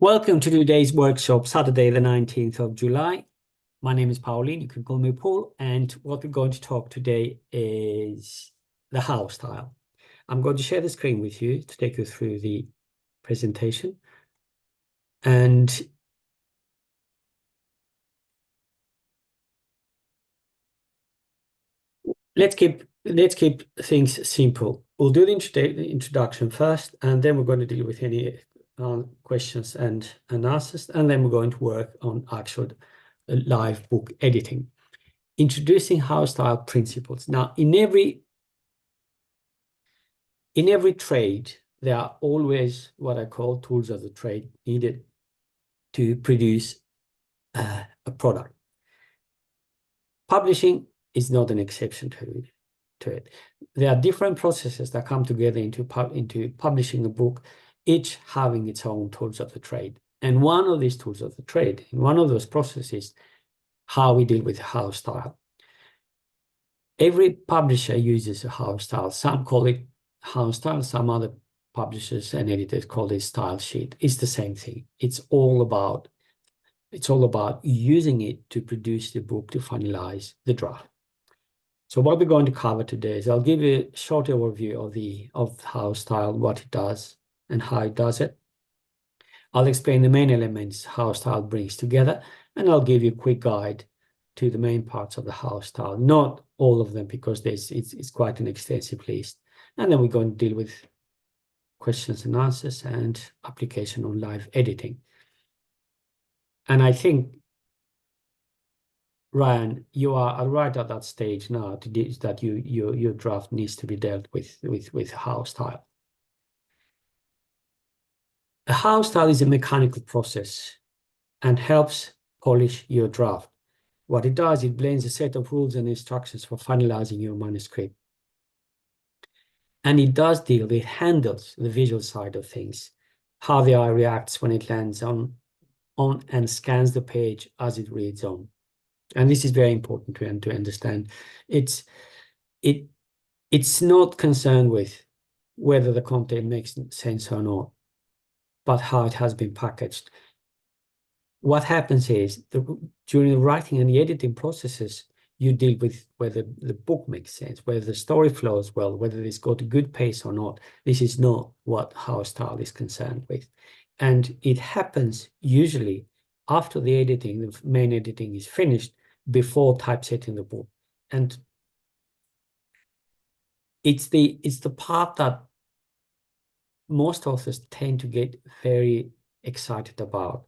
Welcome to today's workshop, Saturday, the 19th of July. My name is Paulin, you can call me Paul, and what we're going to talk today is the house style. I'm going to share the screen with you to take you through the presentation. And let's keep things simple. We'll do the introduction first, and then we're going to deal with any questions and answers, and then we're going to work on actual live book editing. Introducing house style principles. Now, in every trade, there are always what I call tools of the trade needed to produce a product. Publishing is not an exception to it. There are different processes that come together into publishing a book, each having its own tools of the trade. And one of these tools of the trade, in one of those processes, how we deal with house style. Every publisher uses a house style. Some call it house style, some other publishers and editors call it style sheet. It's the same thing. It's all about using it to produce the book, to finalize the draft. So what we're going to cover today is I'll give you a short overview of house style, what it does and how it does it. I'll explain the main elements house style brings together, and I'll give you a quick guide to the main parts of the house style. Not all of them, because it's quite an extensive list. And then we're going to deal with questions and answers and application on live editing. And I think, Ryan, you are right at that stage now that your draft needs to be dealt with house style. A house style is a mechanical process and helps polish your draft. What it does, it blends a set of rules and instructions for finalizing your manuscript. And it handles the visual side of things, how the eye reacts when it lands on and scans the page as it reads on. And this is very important to understand. It's not concerned with whether the content makes sense or not, but how it has been packaged. What happens is during the writing and the editing processes, you deal with whether the book makes sense, whether the story flows well, whether it's got a good pace or not. This is not what house style is concerned with. And it happens usually after the main editing is finished, before typesetting the book. And it's the part that most authors tend to get very excited about,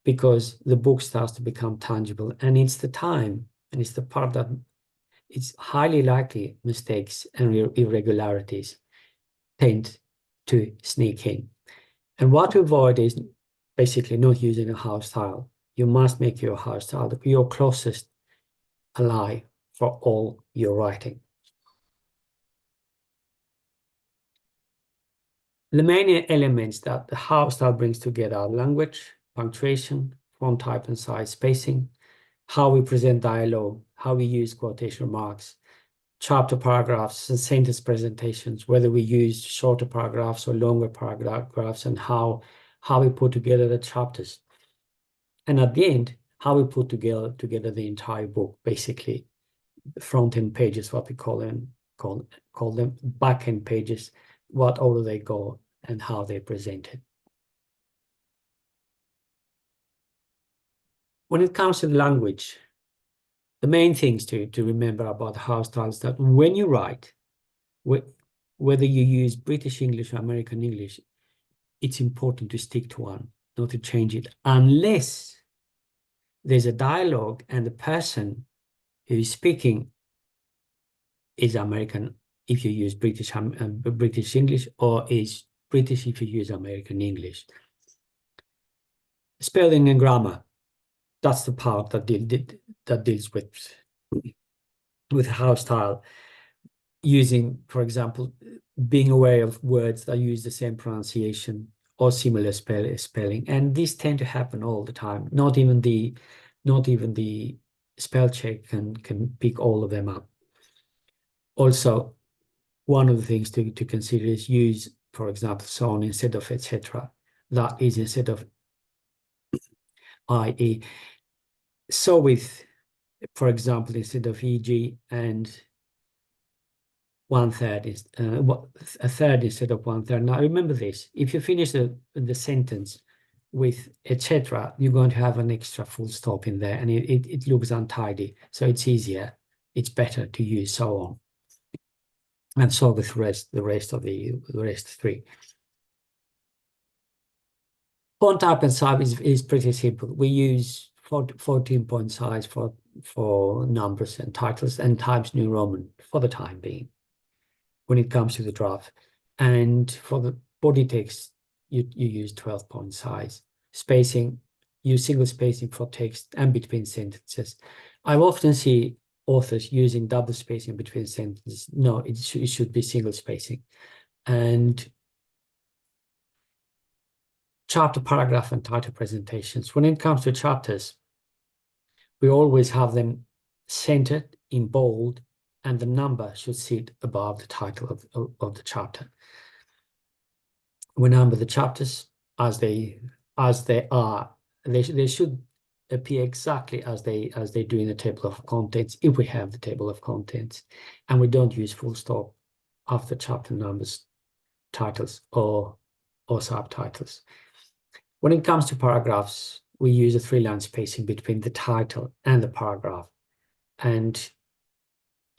because the book starts to become tangible, and it's the time and it's the part that it's highly likely mistakes and irregularities tend to sneak in. And what to avoid is basically not using a house style. You must make your house style your closest ally for all your writing. The main elements that the house style brings together are language, punctuation, font type and size, spacing, how we present dialogue, how we use quotation marks, chapter paragraphs and sentence presentations, whether we use shorter paragraphs or longer paragraphs, and how we put together the chapters. And at the end, how we put together the entire book, basically. The front-end pages, what we call them back-end pages, what order they go and how they're presented. When it comes to language, the main things to remember about house styles that when you write, whether you use British English or American English, it's important to stick to one, not to change it, unless there's a dialogue and the person who is speaking is American if you use British English, or is British if you use American English. Spelling and grammar, that's the part that deals with house style. Using, for example, being aware of words that use the same pronunciation or similar spelling, and these tend to happen all the time. Not even the spell check can pick all of them up. Also, one of the things to consider is use, for example, so on instead of etc. That is instead of i.e. So with, for example, instead of e.g. and 1/3 is a third instead of 1/3. Now remember this: if you finish the sentence with etc., you're going to have an extra full stop in there, and it looks untidy. So it's easier, it's better to use so on, and so with the rest three. Font type and size is pretty simple. We use 14-point size for numbers and titles, and Times New Roman for the time being when it comes to the draft. And for the body text, you use 12-point size. Spacing, use single spacing for text and between sentences. I often see authors using double spacing between sentences. No, it should be single spacing. And chapter, paragraph, and title presentations. When it comes to chapters, we always have them centered in bold, and the number should sit above the title of the chapter. We number the chapters as they are. They should appear exactly as they do in the table of contents, if we have the table of contents, and we don't use full stop after chapter numbers, titles, or subtitles. When it comes to paragraphs, we use a 3-line spacing between the title and the paragraph. And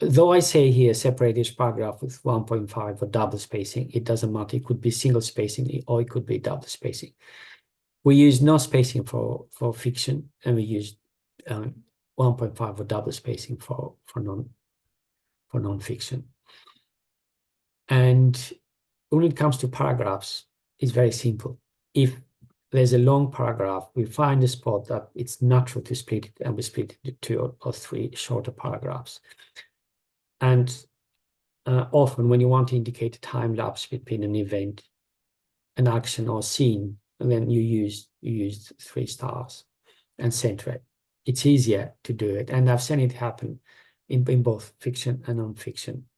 though I say here separate each paragraph with 1.5 or double spacing, it doesn't matter. It could be single spacing or it could be double spacing. We use no spacing for fiction, and we use 1.5 or double spacing for non-fiction. And when it comes to paragraphs, it's very simple. If there's a long paragraph, we find a spot that it's natural to split it, and we split it into 2 or 3 shorter paragraphs. And often when you want to indicate a time lapse between an event, an action, or scene, and then you use 3 stars and center it. It's easier to do it, and I've seen it happen in both fiction and non-fiction.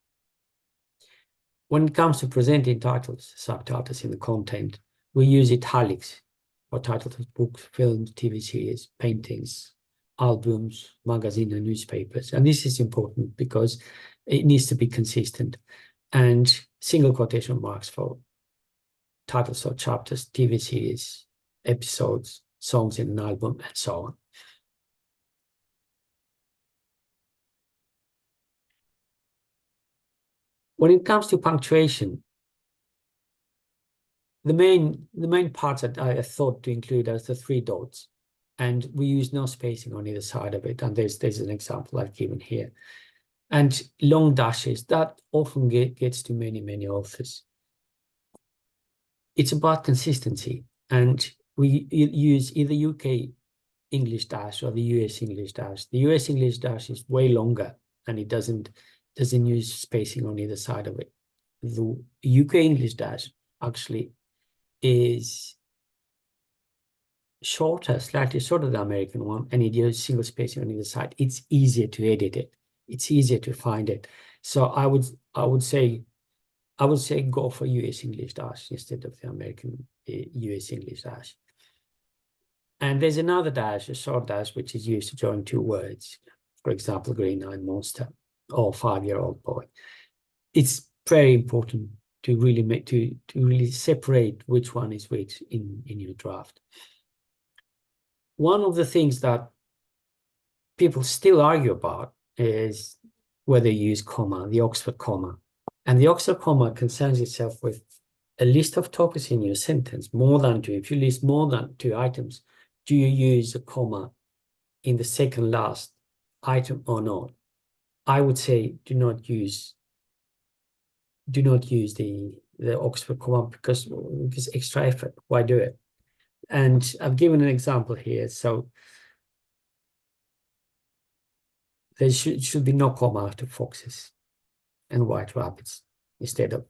When it comes to presenting titles, subtitles in the content, we use italics for titles of books, films, TV series, paintings, albums, magazines, and newspapers. And this is important because it needs to be consistent. And single quotation marks for titles of chapters, TV series, episodes, songs in an album, and so on. When it comes to punctuation, the main parts that I thought to include are the 3 dots, and we use no spacing on either side of it. And there's an example I've given here. And long dashes, that often gets to many authors. It's about consistency, and we use either UK English dash or the US English dash. The US English dash is way longer, and it doesn't use spacing on either side of it. The UK English dash actually is shorter, slightly shorter than the American one, and it uses single spacing on either side. It's easier to edit it. It's easier to find it. So I would say go for US English dash instead of the American US English dash. And there's another dash, a short dash, which is used to join 2 words. For example, green-eyed monster or 5-year-old boy. It's very important to really separate which one is which in your draft. One of the things that people still argue about is whether you use comma, the Oxford comma. And the Oxford comma concerns itself with a list of topics in your sentence, more than 2. If you list more than 2 items, do you use a comma in the second last item or not? I would say do not use the Oxford comma because it's extra effort. Why do it? And I've given an example here. So there should be no comma after foxes and white rabbits instead of.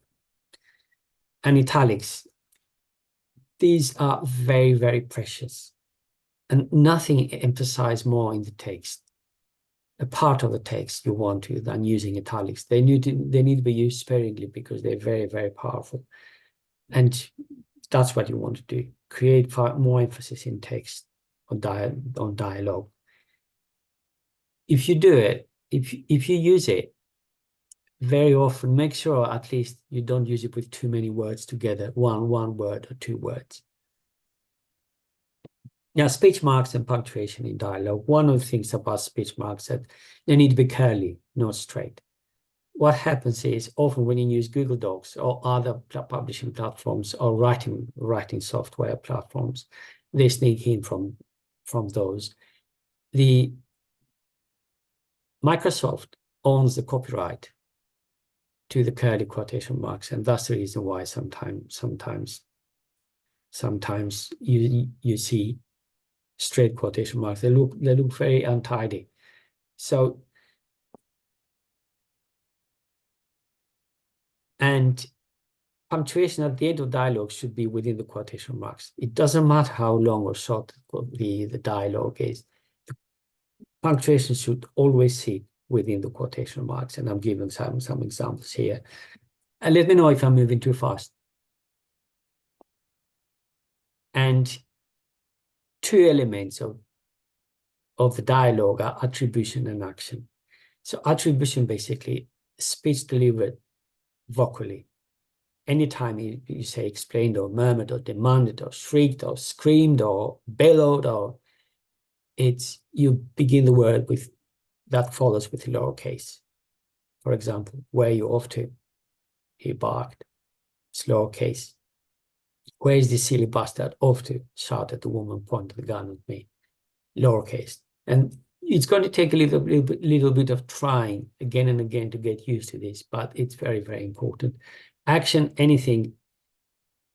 And italics, these are very precious, and nothing emphasizes more in the text, a part of the text you want to, than using italics. They need to be used sparingly because they're very powerful, and that's what you want to do. Create more emphasis in text on dialogue. If you do it, if you use it very often, make sure at least you don't use it with too many words together, one word or two words. Now, speech marks and punctuation in dialogue. One of the things about speech marks that they need to be curly, not straight. What happens is often when you use Google Docs or other publishing platforms or writing software platforms, they sneak in from those. The Microsoft owns the copyright to the curly quotation marks, and that's the reason why sometimes you see straight quotation marks. They look very untidy. So, and punctuation at the end of dialogue should be within the quotation marks. It doesn't matter how long or short the dialogue is. The punctuation should always sit within the quotation marks, and I'm giving some examples here. And let me know if I'm moving too fast. And two elements of the dialogue are attribution and action. So attribution, basically, speech delivered vocally. Anytime you say explained or murmured or demanded or shrieked or screamed or bellowed, or you begin the word with that follows with lowercase. For example, where are you off to? He barked. It's lowercase. Where is this silly bastard off to? Shouted the woman, pointing the gun at me. Lowercase. And it's going to take a little bit of trying again and again to get used to this, but it's very, very important. Action, anything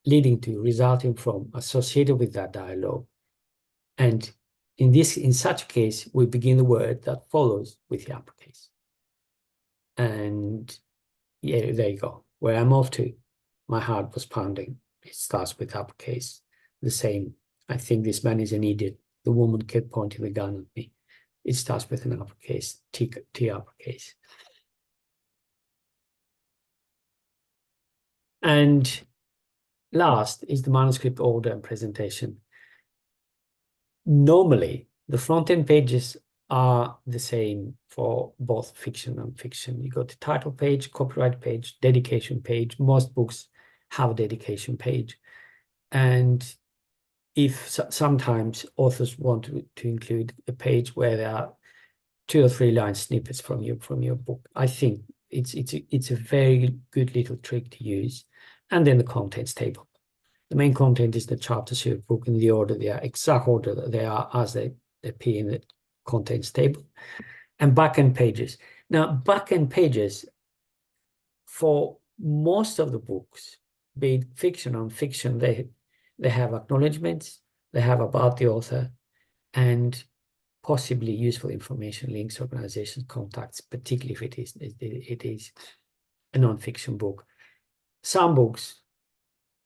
leading to, resulting from, associated with that dialogue. And in such a case, we begin the word that follows with the uppercase. And yeah, there you go. Where I'm off to, my heart was pounding. It starts with uppercase. The same, I think this man is an idiot. The woman kept pointing the gun at me. It starts with an uppercase, T uppercase. And last is the manuscript order and presentation. Normally, the front-end pages are the same for both fiction and fiction. You got the title page, copyright page, dedication page. Most books have a dedication page. And if sometimes authors want to include a page where there are 2 or 3 line snippets from your book, I think it's a very good little trick to use. And then the contents table. The main content is the chapters of your book in the order, the exact order that they are as they appear in the contents table. And back-end pages. Now, back-end pages for most of the books, be it fiction or non-fiction, they have acknowledgements, they have about the author, and possibly useful information, links, organizations, contacts, particularly if it is a non-fiction book. Some books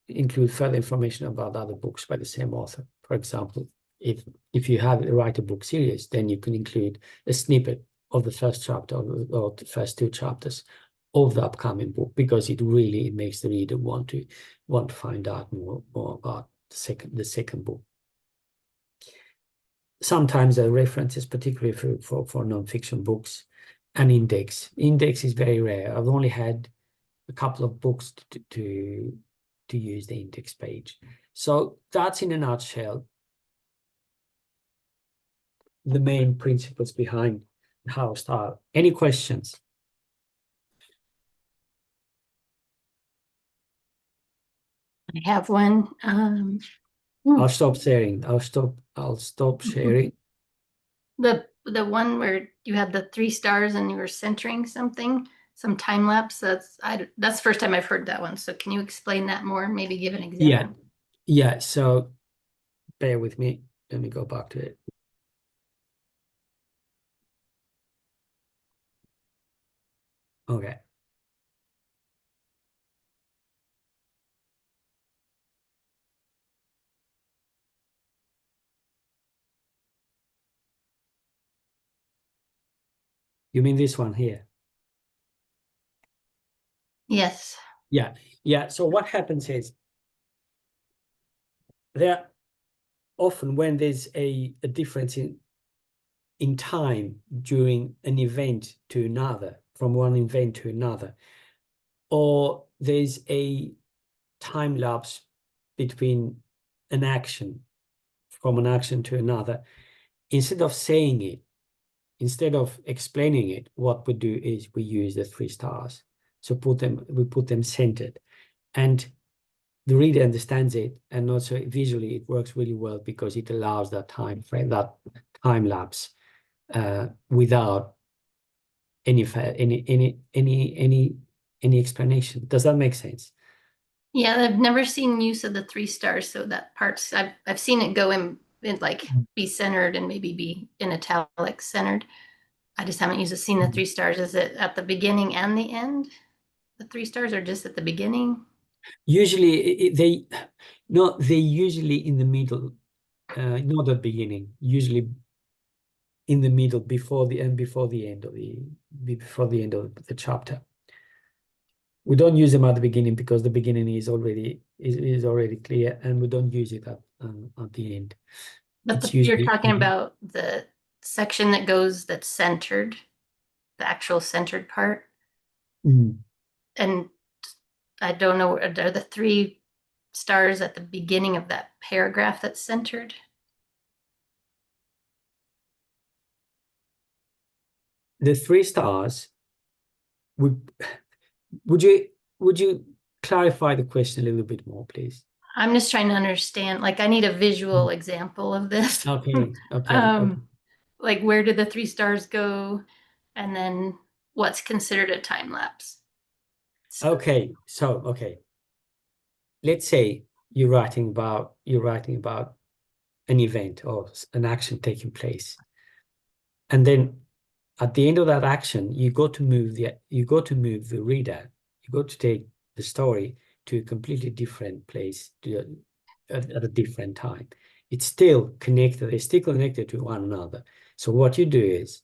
include further information about other books by the same author. For example, if you write a book series, then you can include a snippet of the first chapter or the first 2 chapters of the upcoming book, because it makes the reader want to find out more about the second book. Sometimes there are references, particularly for non-fiction books, an index. Index is very rare. I've only had a couple of books to use the index page. So that's, in a nutshell, the main principles behind house style. Any questions? I have one. I'll stop sharing. I'll stop sharing. The one where you had the 3 stars and you were centering something, some time lapse. That's the first time I've heard that one. So can you explain that more? Maybe give an example. Yeah. So bear with me. Let me go back to it. Okay. You mean this one here? Yes. Yeah. So what happens is often when there's a difference in time during an event to another, from one event to another, or there's a time lapse between an action, from an action to another, instead of saying it, instead of explaining it, what we do is we use the 3 stars. So we put them centered, and the reader understands it, and also visually it works really well because it allows that time frame, that time lapse, without any explanation. Does that make sense? Yeah, I've never seen use of the 3 stars, so that part's I've seen it go in like be centered and maybe be in italic centered. I just haven't seen the 3 stars. Is it at the beginning and the end? The 3 stars are just at the beginning? Usually they usually in the middle, not at the beginning, usually in the middle, before the end of the chapter. We don't use them at the beginning because the beginning is already clear, and we don't use it at the end. But It's you're usually talking about the section that's centered, the actual centered part. Mm. And I don't know, are there the 3 stars at the beginning of that paragraph that's centered? The 3 stars. Would you clarify the question a little bit more, please? I'm just trying to understand, like I need a visual example of this. Okay. Like where do the 3 stars go? And then what's considered a time lapse? Okay. Let's say you're writing about an event or an action taking place, and then at the end of that action, you go to move the reader, you go to take the story to a completely different place, at a different time. It's still connected. They're still connected to one another. So what you do is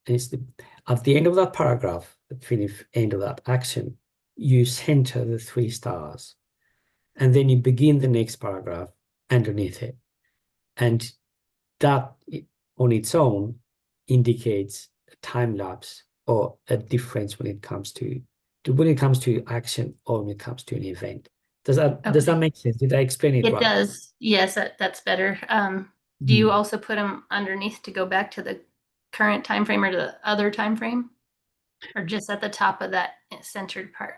at the end of that paragraph, the end of that action, you center the 3 stars, and then you begin the next paragraph underneath it. And that on its own indicates a time lapse or a difference when it comes to action or when it comes to an event. Does that make sense? Did I explain it It right? does. Yes, that's better. Do you also put them underneath to go back to the current time frame or the other time frame? Or just at the top of that centered part?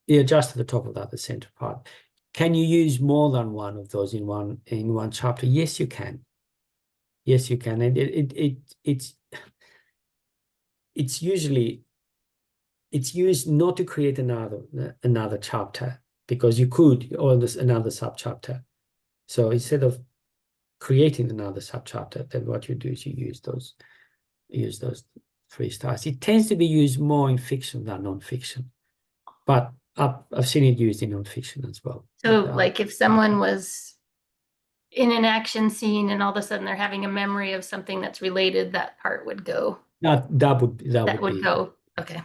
Yeah, just at the top of that, the center part. Can you use more than one of those in one chapter? Yes, you can. Yes, you can. And it's usually it's used not to create another chapter, because you could, or this another subchapter. So instead of creating another subchapter, then what you do is you use those 3 stars. It tends to be used more in fiction than non-fiction, but I've seen it used in non-fiction as well. So like if someone was in an action scene and all of a sudden they're having a memory of something that's related, that part would go. That That would would be. go. Okay.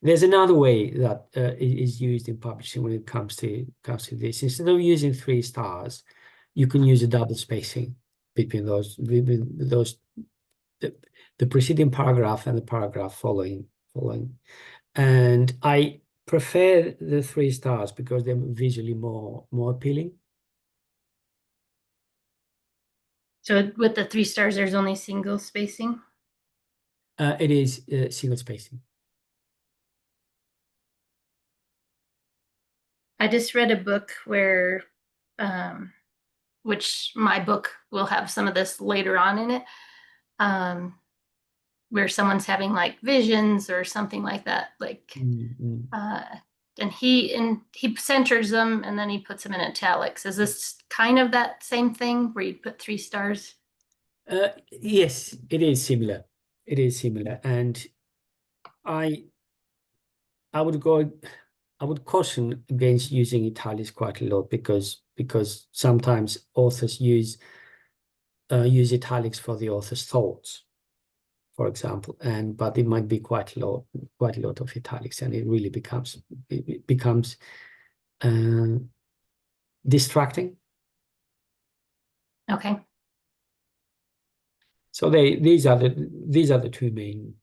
There's another way that is used in publishing when it comes to this. Instead of using 3 stars, you can use a double spacing between those the preceding paragraph and the paragraph following. And I prefer the 3 stars because they're visually more appealing. So with the 3 stars, there's only single spacing? It is single spacing. I just read a book where, which my book will have some of this later on in it, where someone's having like visions or something like that, like, and he centers them and then he puts them in italics. Is this kind of that same thing where you put 3 stars? Yes, it is similar. It is similar, and I would caution against using italics quite a lot, because sometimes authors use italics for the author's thoughts, for example, but it might be quite a lot of italics, and it really becomes distracting. Okay. So these are the two main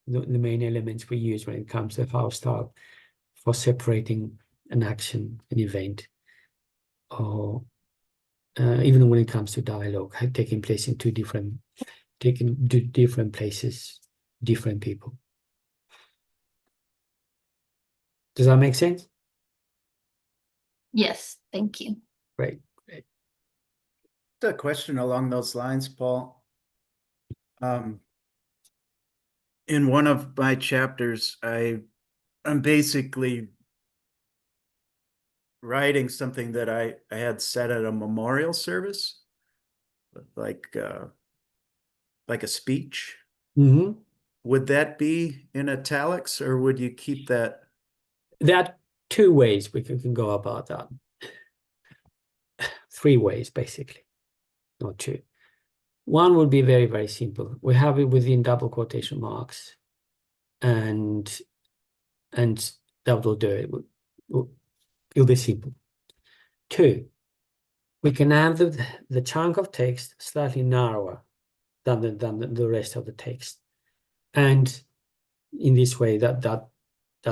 the main elements we use when it comes to house style for separating an action, an event, or even when it comes to dialogue taking place in different places, different people. Does that make sense? Yes, thank you. Great, great. A question along those lines, Paul. In one of my chapters, I'm basically writing something that I had said at a memorial service, like a speech. Mm-hmm. Would that be in italics, or would you keep that? There are two ways we can go about that. Three ways, basically, not two. One would be very, very simple. We have it within double quotation marks, and that will do it. It'll be simple. Two, we can have the chunk of text slightly narrower than the rest of the text, and in this way that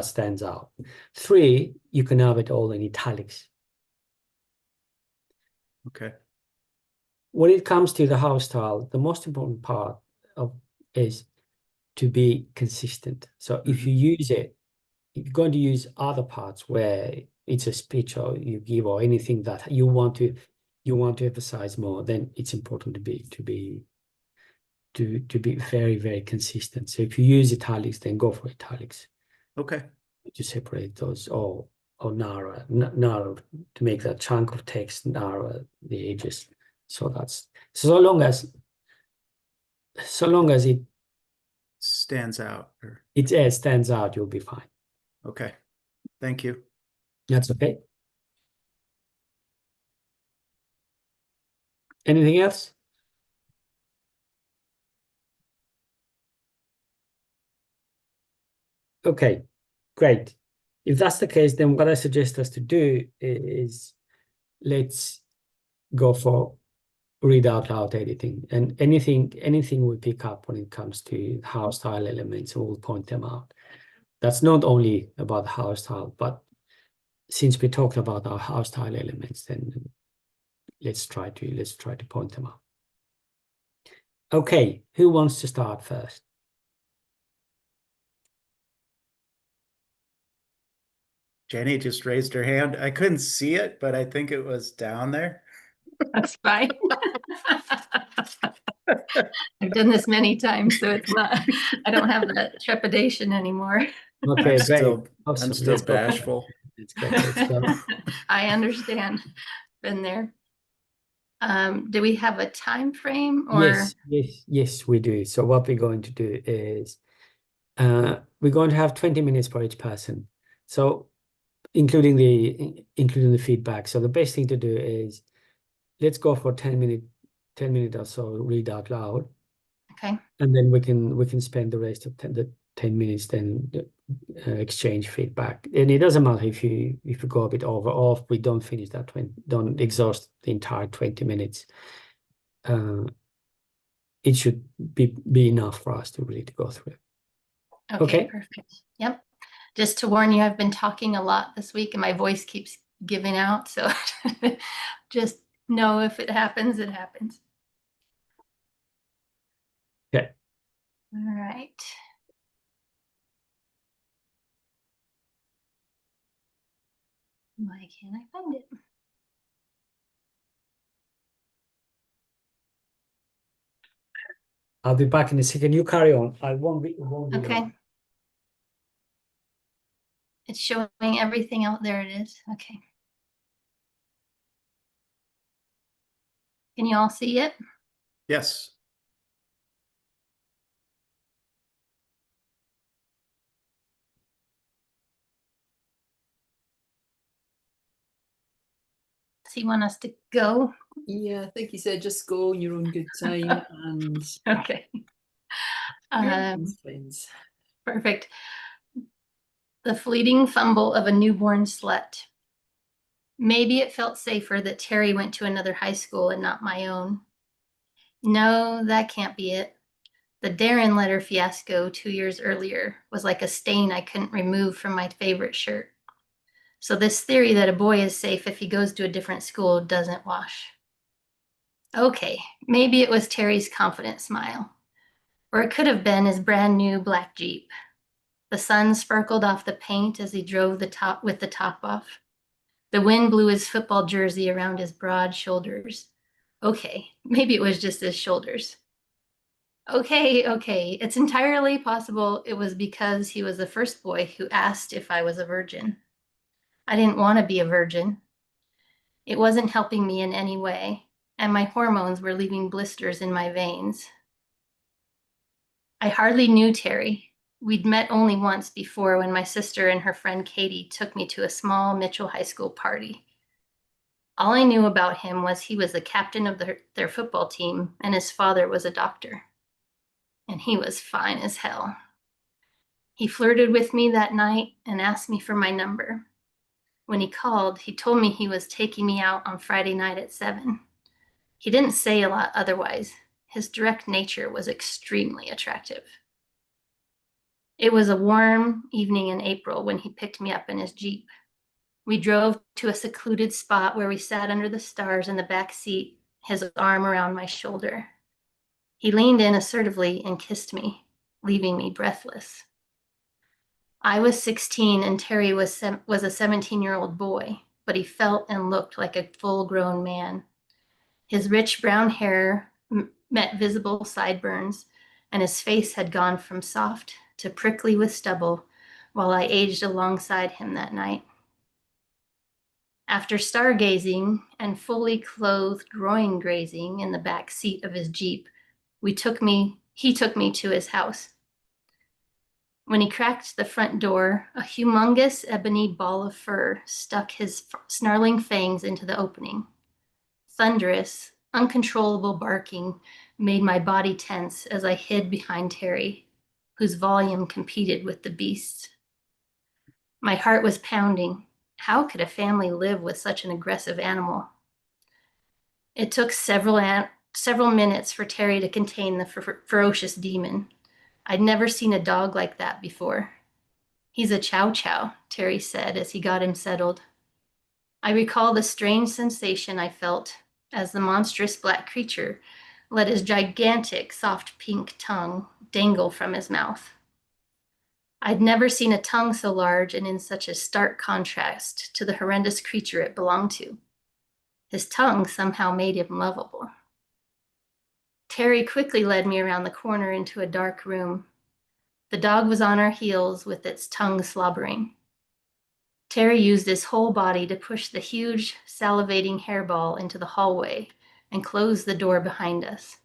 stands out. Three, you can have it all in italics. Okay. When it comes to the house style, the most important part is to be consistent. So if you use it, if you're going to use other parts where it's a speech or you give or anything that you want to emphasize more, then it's important to be very, very consistent. So if you use italics, then go for italics. Okay. To separate those or narrow to make that chunk of text narrow the edges. So long as it Stands out. stands out, you'll be fine. Okay. Thank you. That's okay. Anything else? Okay, great. If that's the case, then what I suggest us to do is let's go for read out loud editing, and anything we pick up when it comes to house style elements, we'll point them out. That's not only about house style, but since we talked about our house style elements, then let's try to point them out. Okay, who wants to start first? Jenny just raised her hand. I couldn't see it, but I think it was down there. That's fine. I've done this many times, so it's not, I don't have that trepidation anymore. Okay, I'm great. still, Awesome. I'm still Let's go. bashful. Let's go. Let's go. I understand. Been there. Do we have a time frame or? Yes, we do. So what we're going to do is we're going to have 20 minutes for each person. So including the feedback. So the best thing to do is let's go for 10 minutes or so, read out loud. Okay. And then we can spend the rest of the 10 minutes then exchange feedback. And it doesn't matter if you go a bit over or if we don't finish that don't exhaust the entire 20 minutes. It should be enough for us to really go through it. Okay, perfect. Yep. Just to warn you, I've been talking a lot this week and my voice keeps giving out. So just know if it happens, it happens. Okay. All right. Why can't I find it? I'll be back in a second. You carry on. I won't be Okay. long. It's showing everything out. There it is. Okay. Can you all see it? Yes. Does he want us to go? Yeah, I think he said just go in your own good time and Okay. friends. Perfect. The fleeting fumble of a newborn slut. Maybe it felt safer that Terry went to another high school and not my own. No, that can't be it. The Darren letter fiasco 2 years earlier was like a stain I couldn't remove from my favorite shirt. So this theory that a boy is safe if he goes to a different school doesn't wash. Okay, maybe it was Terry's confident smile, or it could have been his brand new black Jeep. The sun sparkled off the paint as he drove with the top off. The wind blew his football jersey around his broad shoulders. Okay, maybe it was just his shoulders. Okay, it's entirely possible it was because he was the first boy who asked if I was a virgin. I didn't want to be a virgin. It wasn't helping me in any way, and my hormones were leaving blisters in my veins. I hardly knew Terry. We'd met only once before when my sister and her friend Katie took me to a small Mitchell High School party. All I knew about him was he was the captain of their football team and his father was a doctor. And he was fine as hell. He flirted with me that night and asked me for my number. When he called, he told me he was taking me out on Friday night at 7. He didn't say a lot otherwise. His direct nature was extremely attractive. It was a warm evening in April when he picked me up in his Jeep. We drove to a secluded spot where we sat under the stars in the back seat, his arm around my shoulder. He leaned in assertively and kissed me, leaving me breathless. I was 16 and Terry was a 17-year-old boy, but he felt and looked like a full-grown man. His rich brown hair met visible sideburns, and his face had gone from soft to prickly with stubble while I aged alongside him that night. After stargazing and fully clothed groin grazing in the back seat of his Jeep, he took me to his house. When he cracked the front door, a humongous ebony ball of fur stuck his snarling fangs into the opening. Thunderous, uncontrollable barking made my body tense as I hid behind Terry, whose volume competed with the beast's. My heart was pounding. How could a family live with such an aggressive animal? It took several minutes for Terry to contain the ferocious demon. I'd never seen a dog like that before. He's a chow chow, Terry said as he got him settled. I recall the strange sensation I felt as the monstrous black creature let his gigantic soft pink tongue dangle from his mouth. I'd never seen a tongue so large and in such a stark contrast to the horrendous creature it belonged to. His tongue somehow made him lovable. Terry quickly led me around the corner into a dark room. The dog was on our heels with its tongue slobbering. Terry used his whole body to push the huge, salivating hairball into the hallway and close the door behind us.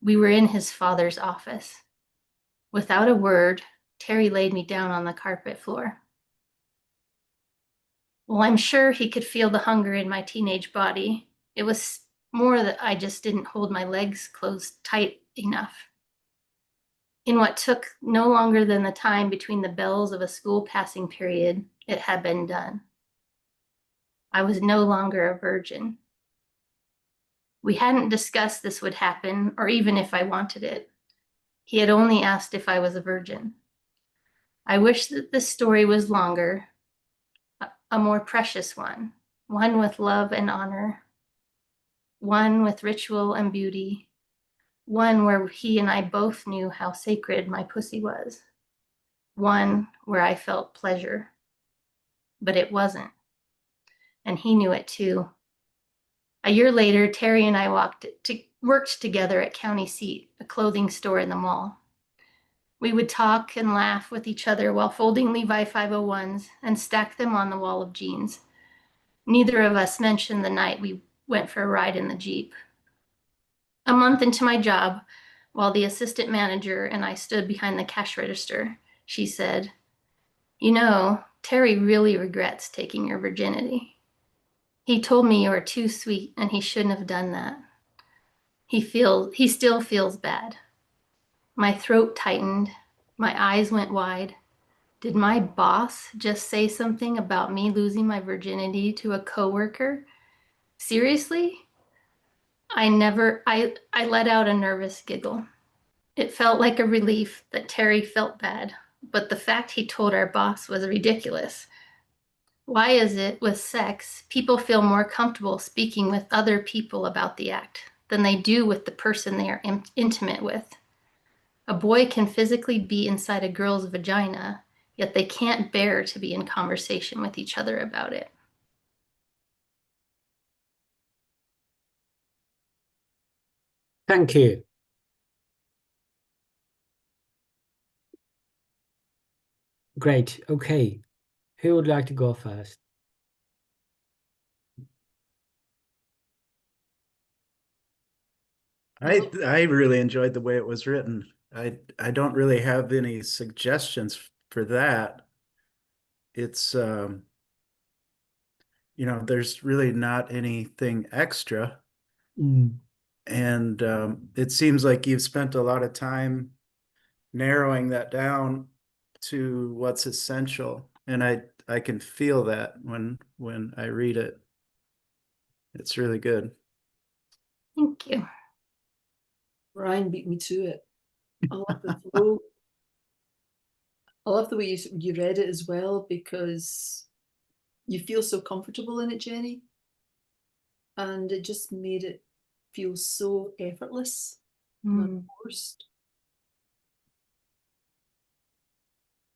We were in his father's office. Without a word, Terry laid me down on the carpet floor. Well, I'm sure he could feel the hunger in my teenage body. It was more that I just didn't hold my legs closed tight enough. In what took no longer than the time between the bells of a school passing period, it had been done. I was no longer a virgin. We hadn't discussed this would happen, or even if I wanted it. He had only asked if I was a virgin. I wish that this story was longer, a more precious one with love and honor, one with ritual and beauty, one where he and I both knew how sacred my pussy was, one where I felt pleasure. But it wasn't, and he knew it too. A year later, Terry and I worked together at County Seat, a clothing store in the mall. We would talk and laugh with each other while folding Levi 501s and stack them on the wall of jeans. Neither of us mentioned the night we went for a ride in the Jeep. A month into my job, while the assistant manager and I stood behind the cash register, she said, "You know, Terry really regrets taking your virginity. He told me you were too sweet and he shouldn't have done that. He still feels bad." My throat tightened, my eyes went wide. Did my boss just say something about me losing my virginity to a coworker? Seriously? I let out a nervous giggle. It felt like a relief that Terry felt bad, but the fact he told our boss was ridiculous. Why is it with sex, people feel more comfortable speaking with other people about the act than they do with the person they are intimate with? A boy can physically be inside a girl's vagina, yet they can't bear to be in conversation with each other about it. Thank you. Great. Okay. Who would like to go first? I really enjoyed the way it was written. I don't really have any suggestions for that. It's there's really not anything extra. Mm. And it seems like you've spent a lot of time narrowing that down to what's essential. And I can feel that when I read it. It's really good. Thank you. Ryan beat me to it. I love the flow. I love the way you read it as well, because you feel so comfortable in it, Jenny. And it just made it feel so effortless, not forced.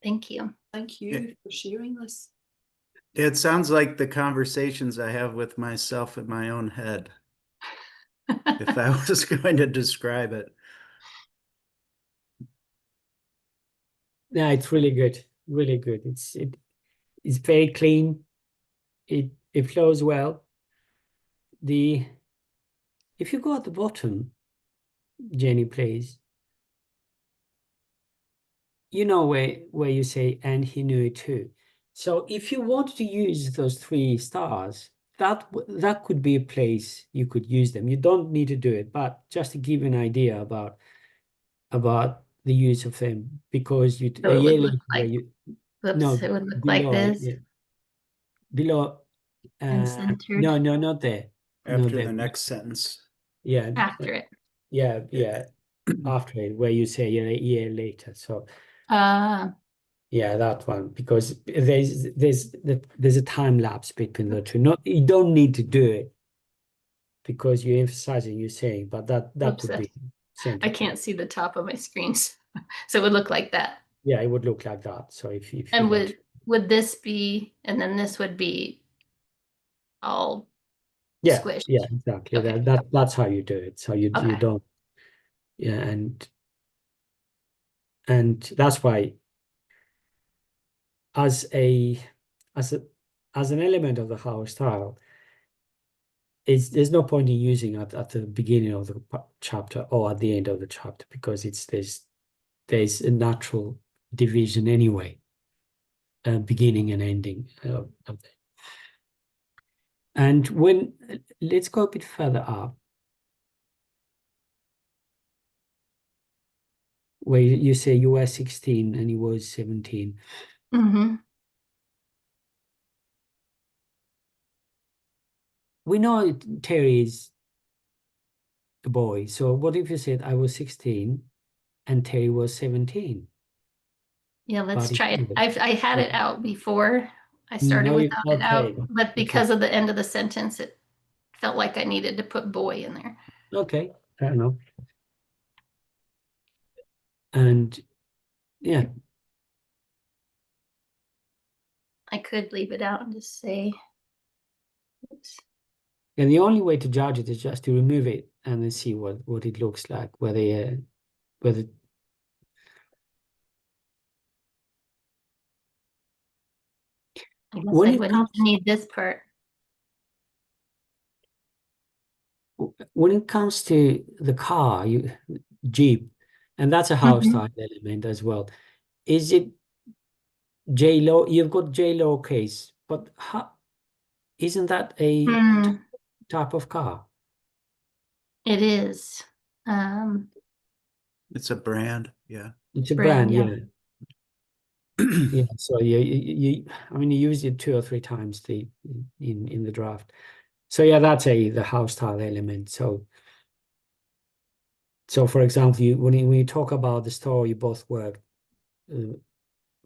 Thank you. Thank you for sharing this. It sounds like the conversations I have with myself in my own head, if I was going to describe it. Yeah, it's really good. Really good. It's very clean. It flows well. If you go at the bottom, Jenny, please, you know where you say, and he knew it too. So if you want to use those 3 stars, that could be a place you could use them. You don't need to do it, but just to give you an idea about the use of them, because So it would look like, no, it would look like below it, this yeah. Below, and centered no, not there. Not After there. the next sentence. Yeah, after it. yeah, after it, where you say a year later. So yeah, that one, because there's a time lapse between the two. Not, you don't need to do it because you're emphasizing, you're saying, but that Oops, could be I centered. can't see the top of my screens. So it would look like that. Yeah, it would look like that. So if you And want to. would this be, and then this would be all Yeah, squished? yeah, exactly. Okay. That's how you do it. So you Okay. don't, yeah, and that's why as an element of the house style, there's no point in using it at the beginning of the chapter or at the end of the chapter, because there's a natural division anyway, beginning and ending of it. And let's go a bit further up, where you say you were 16 and he was 17. Mm-hmm. We know Terry is a boy. So what if you said I was 16 and Terry was 17? Yeah, let's But try it. I had it out before. I started no, without it out, okay. but because of the end of the sentence, it felt like I needed to put boy in there. Okay, fair enough. And yeah, I could leave it out and just say, oops. and the only way to judge it is just to remove it and then see what it looks like, whether I guess when I it wouldn't comes need this part. to the car, Jeep, and that's a house style element as well. Is it J-Lo? You've got J-Lo case, but isn't that a type of car? It is. It's a brand, yeah. It's a Brand, brand, yeah. yeah. Yeah, so I mean, you use it 2 or 3 times in the draft. So yeah, that's the house style element. So for example, when you talk about the store, you both work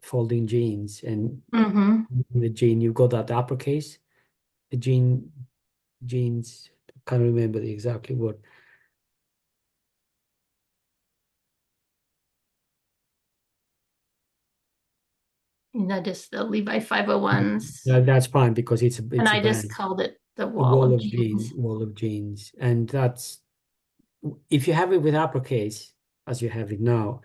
folding jeans, and Mm-hmm. in the jean you've got that uppercase. The jeans, can't remember the exactly what. Just the Levi 501s. That's fine because it's And a I just band. called it the The wall of jeans. wall of jeans, and that's if you have it with uppercase as you have it now,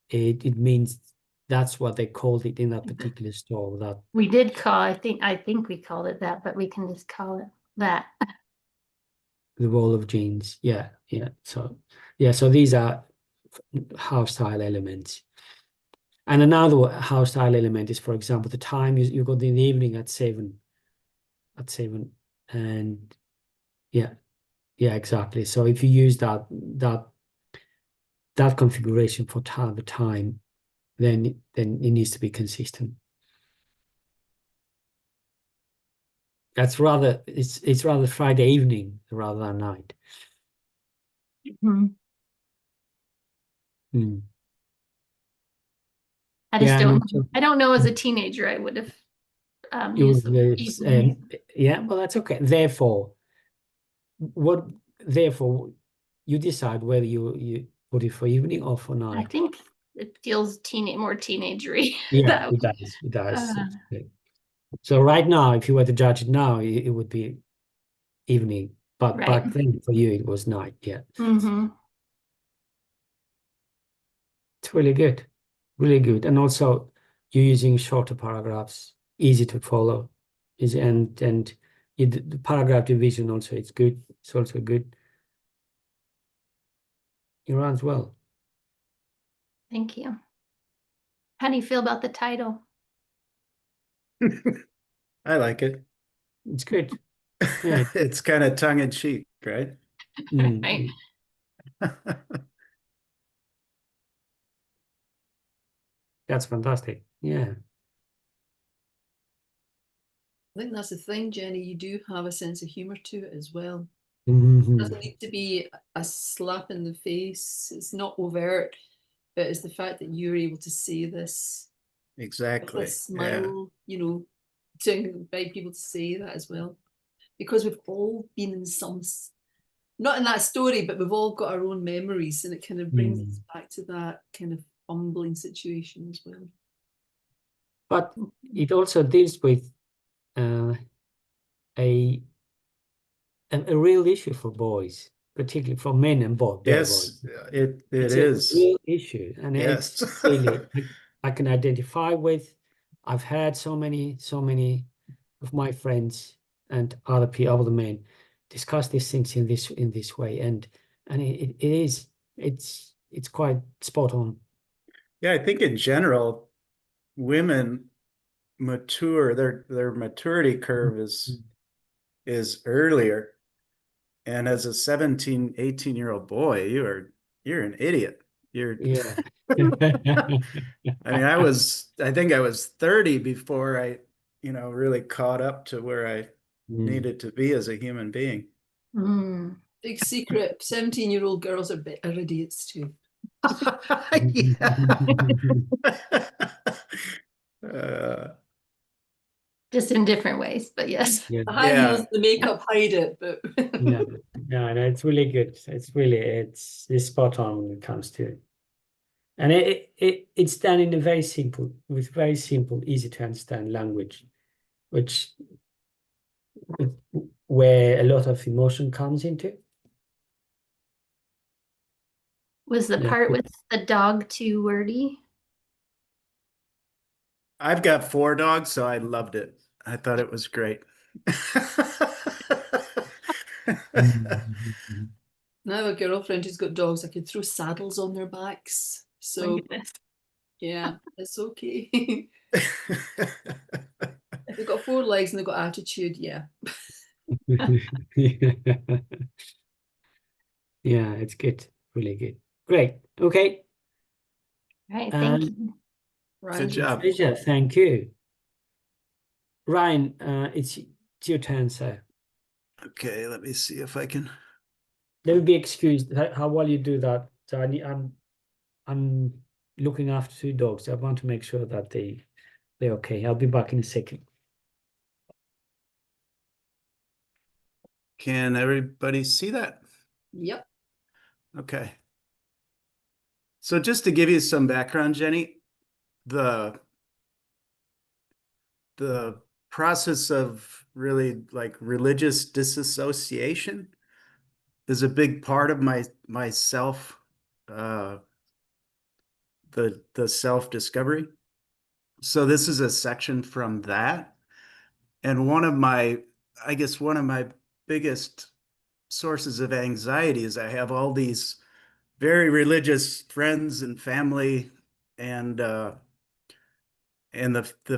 it means that's what they called it in that particular store. That We did call, I think we called it that, but we can just call it that. the wall of jeans, yeah. So so these are house style elements. And another house style element is, for example, the time you got in the evening at 7, and yeah, exactly. So if you use that configuration for the time, then it needs to be consistent. It's rather Friday evening rather than night. Mhm. Mm. I just Yeah, and also I don't know as a teenager I would have it was used the evening. yeah, well, that's okay. Therefore, you decide whether you put it for evening or for I night. think it feels more teenagery. Yeah, that it way. does. It does. Uh, So right now, if you were to judge it now, it would be evening. But right. back then, for you, it was night. Yeah, Mm-hmm. it's really good, really good. And also, you're using shorter paragraphs, easy to follow, the paragraph division also it's good. It's also good. It runs well. Thank you. How do you feel about the title? I like it. It's good. Yeah. It's kind of tongue in cheek, right? Right. That's fantastic. Yeah. I think that's the thing, Jenny. You do have a sense of humor to it as well. Mhm. It doesn't need to be a slap in the face. It's not overt, but it's the fact that you're able to say this with Exactly. a smile, to invite people to say that as well. Because we've all been in not in that story, but we've all got our own memories, and it kind of brings us back to that kind of humbling situation as well. But it also deals with a real issue for boys, particularly for men and boys. Yes, it It's is. a real issue, and Yes. it's really I can identify with. I've had so many of my friends and other men discuss these things in this way, and it's quite spot on. Yeah, I think in general, women mature, their maturity curve is earlier. And as a 17, 18-year-old boy, you're an idiot. Yeah. I mean, I think I was 30 before I, really caught up to where I needed to be as a human being. Mm. Big secret, 17-year-old girls are idiots too. Just in different ways, but yes. Yeah. The high heels, the makeup hide it, but Yeah, no, it's really good. It's spot on when it comes to it. And it's done in with very simple, easy to understand language, which where a lot of emotion comes into. Was the Yeah. part with the dog too wordy? I've got 4 dogs, so I loved it. I thought it was great. I have a girlfriend who's got dogs. I could throw saddles on their backs. My So goodness. yeah, it's okay. If they've got 4 legs and they've got attitude, yeah. Yeah, it's good. Really good. Great. Okay. Right. Thank Um, you. Ryan, Good job. Pleasure, thank you. Ryan, it's your turn, sir. Okay, let me see if I can. Let me be excused how well you do that. So I'm looking after two dogs. I want to make sure that they're okay. I'll be back in a second. Can everybody see that? Yep. Okay. So just to give you some background, Jenny, the process of really like religious disassociation is a big part of my self, the self discovery. So this is a section from that, and I guess one of my biggest sources of anxiety is I have all these very religious friends and family, and the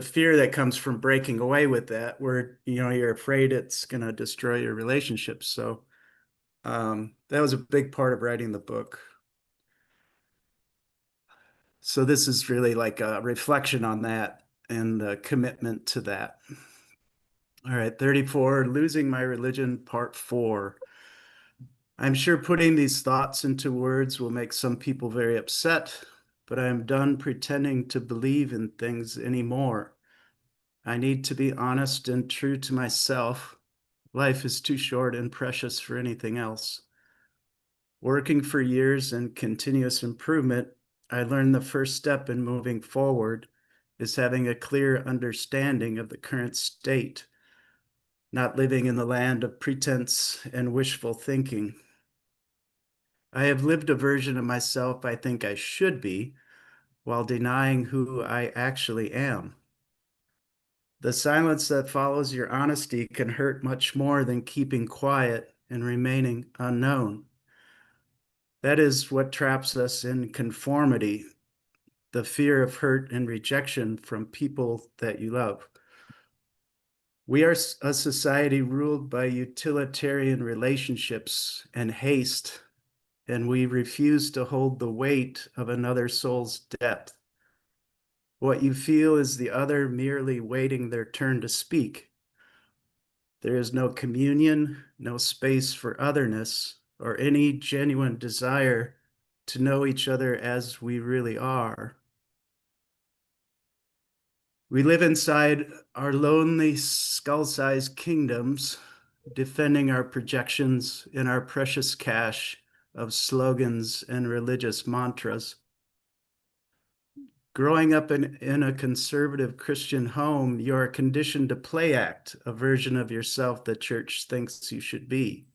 fear that comes from breaking away with that, where you're afraid it's going to destroy your relationships. So that was a big part of writing the book. So this is really like a reflection on that and the commitment to that. All right, 34, Losing My Religion, Part 4. I'm sure putting these thoughts into words will make some people very upset, but I am done pretending to believe in things anymore. I need to be honest and true to myself. Life is too short and precious for anything else. Working for years in continuous improvement, I learned the first step in moving forward is having a clear understanding of the current state, not living in the land of pretense and wishful thinking. I have lived a version of myself I think I should be, while denying who I actually am. The silence that follows your honesty can hurt much more than keeping quiet and remaining unknown. That is what traps us in conformity, the fear of hurt and rejection from people that you love. We are a society ruled by utilitarian relationships and haste, and we refuse to hold the weight of another soul's depth. What you feel is the other merely waiting their turn to speak. There is no communion, no space for otherness, or any genuine desire to know each other as we really are. We live inside our lonely, skull-sized kingdoms, defending our projections in our precious cache of slogans and religious mantras. Growing up in a conservative Christian home, you are conditioned to play act a version of yourself the church thinks you should be.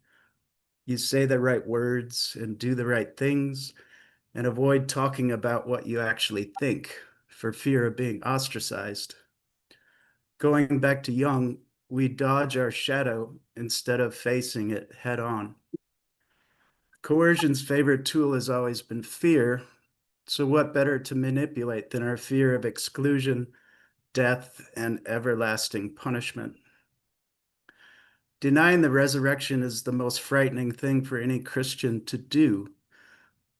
You say the right words and do the right things and avoid talking about what you actually think for fear of being ostracized. Going back to young, we dodge our shadow instead of facing it head on. Coercion's favorite tool has always been fear, so what better to manipulate than our fear of exclusion, death, and everlasting punishment? Denying the resurrection is the most frightening thing for any Christian to do.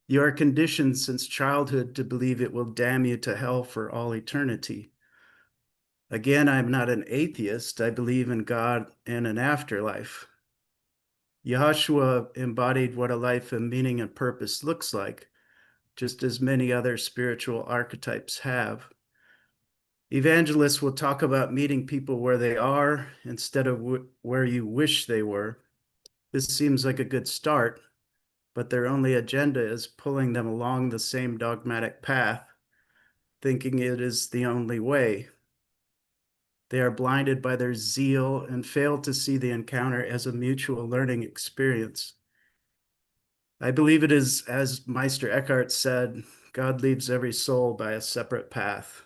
You are conditioned since childhood to believe it will damn you to hell for all eternity. Again, I'm not an atheist. I believe in God and an afterlife. Yahushua embodied what a life of meaning and purpose looks like, just as many other spiritual archetypes have. Evangelists will talk about meeting people where they are instead of where you wish they were. This seems like a good start, but their only agenda is pulling them along the same dogmatic path, thinking it is the only way. They are blinded by their zeal and fail to see the encounter as a mutual learning experience. I believe it is, as Meister Eckhart said, God leaves every soul by a separate path.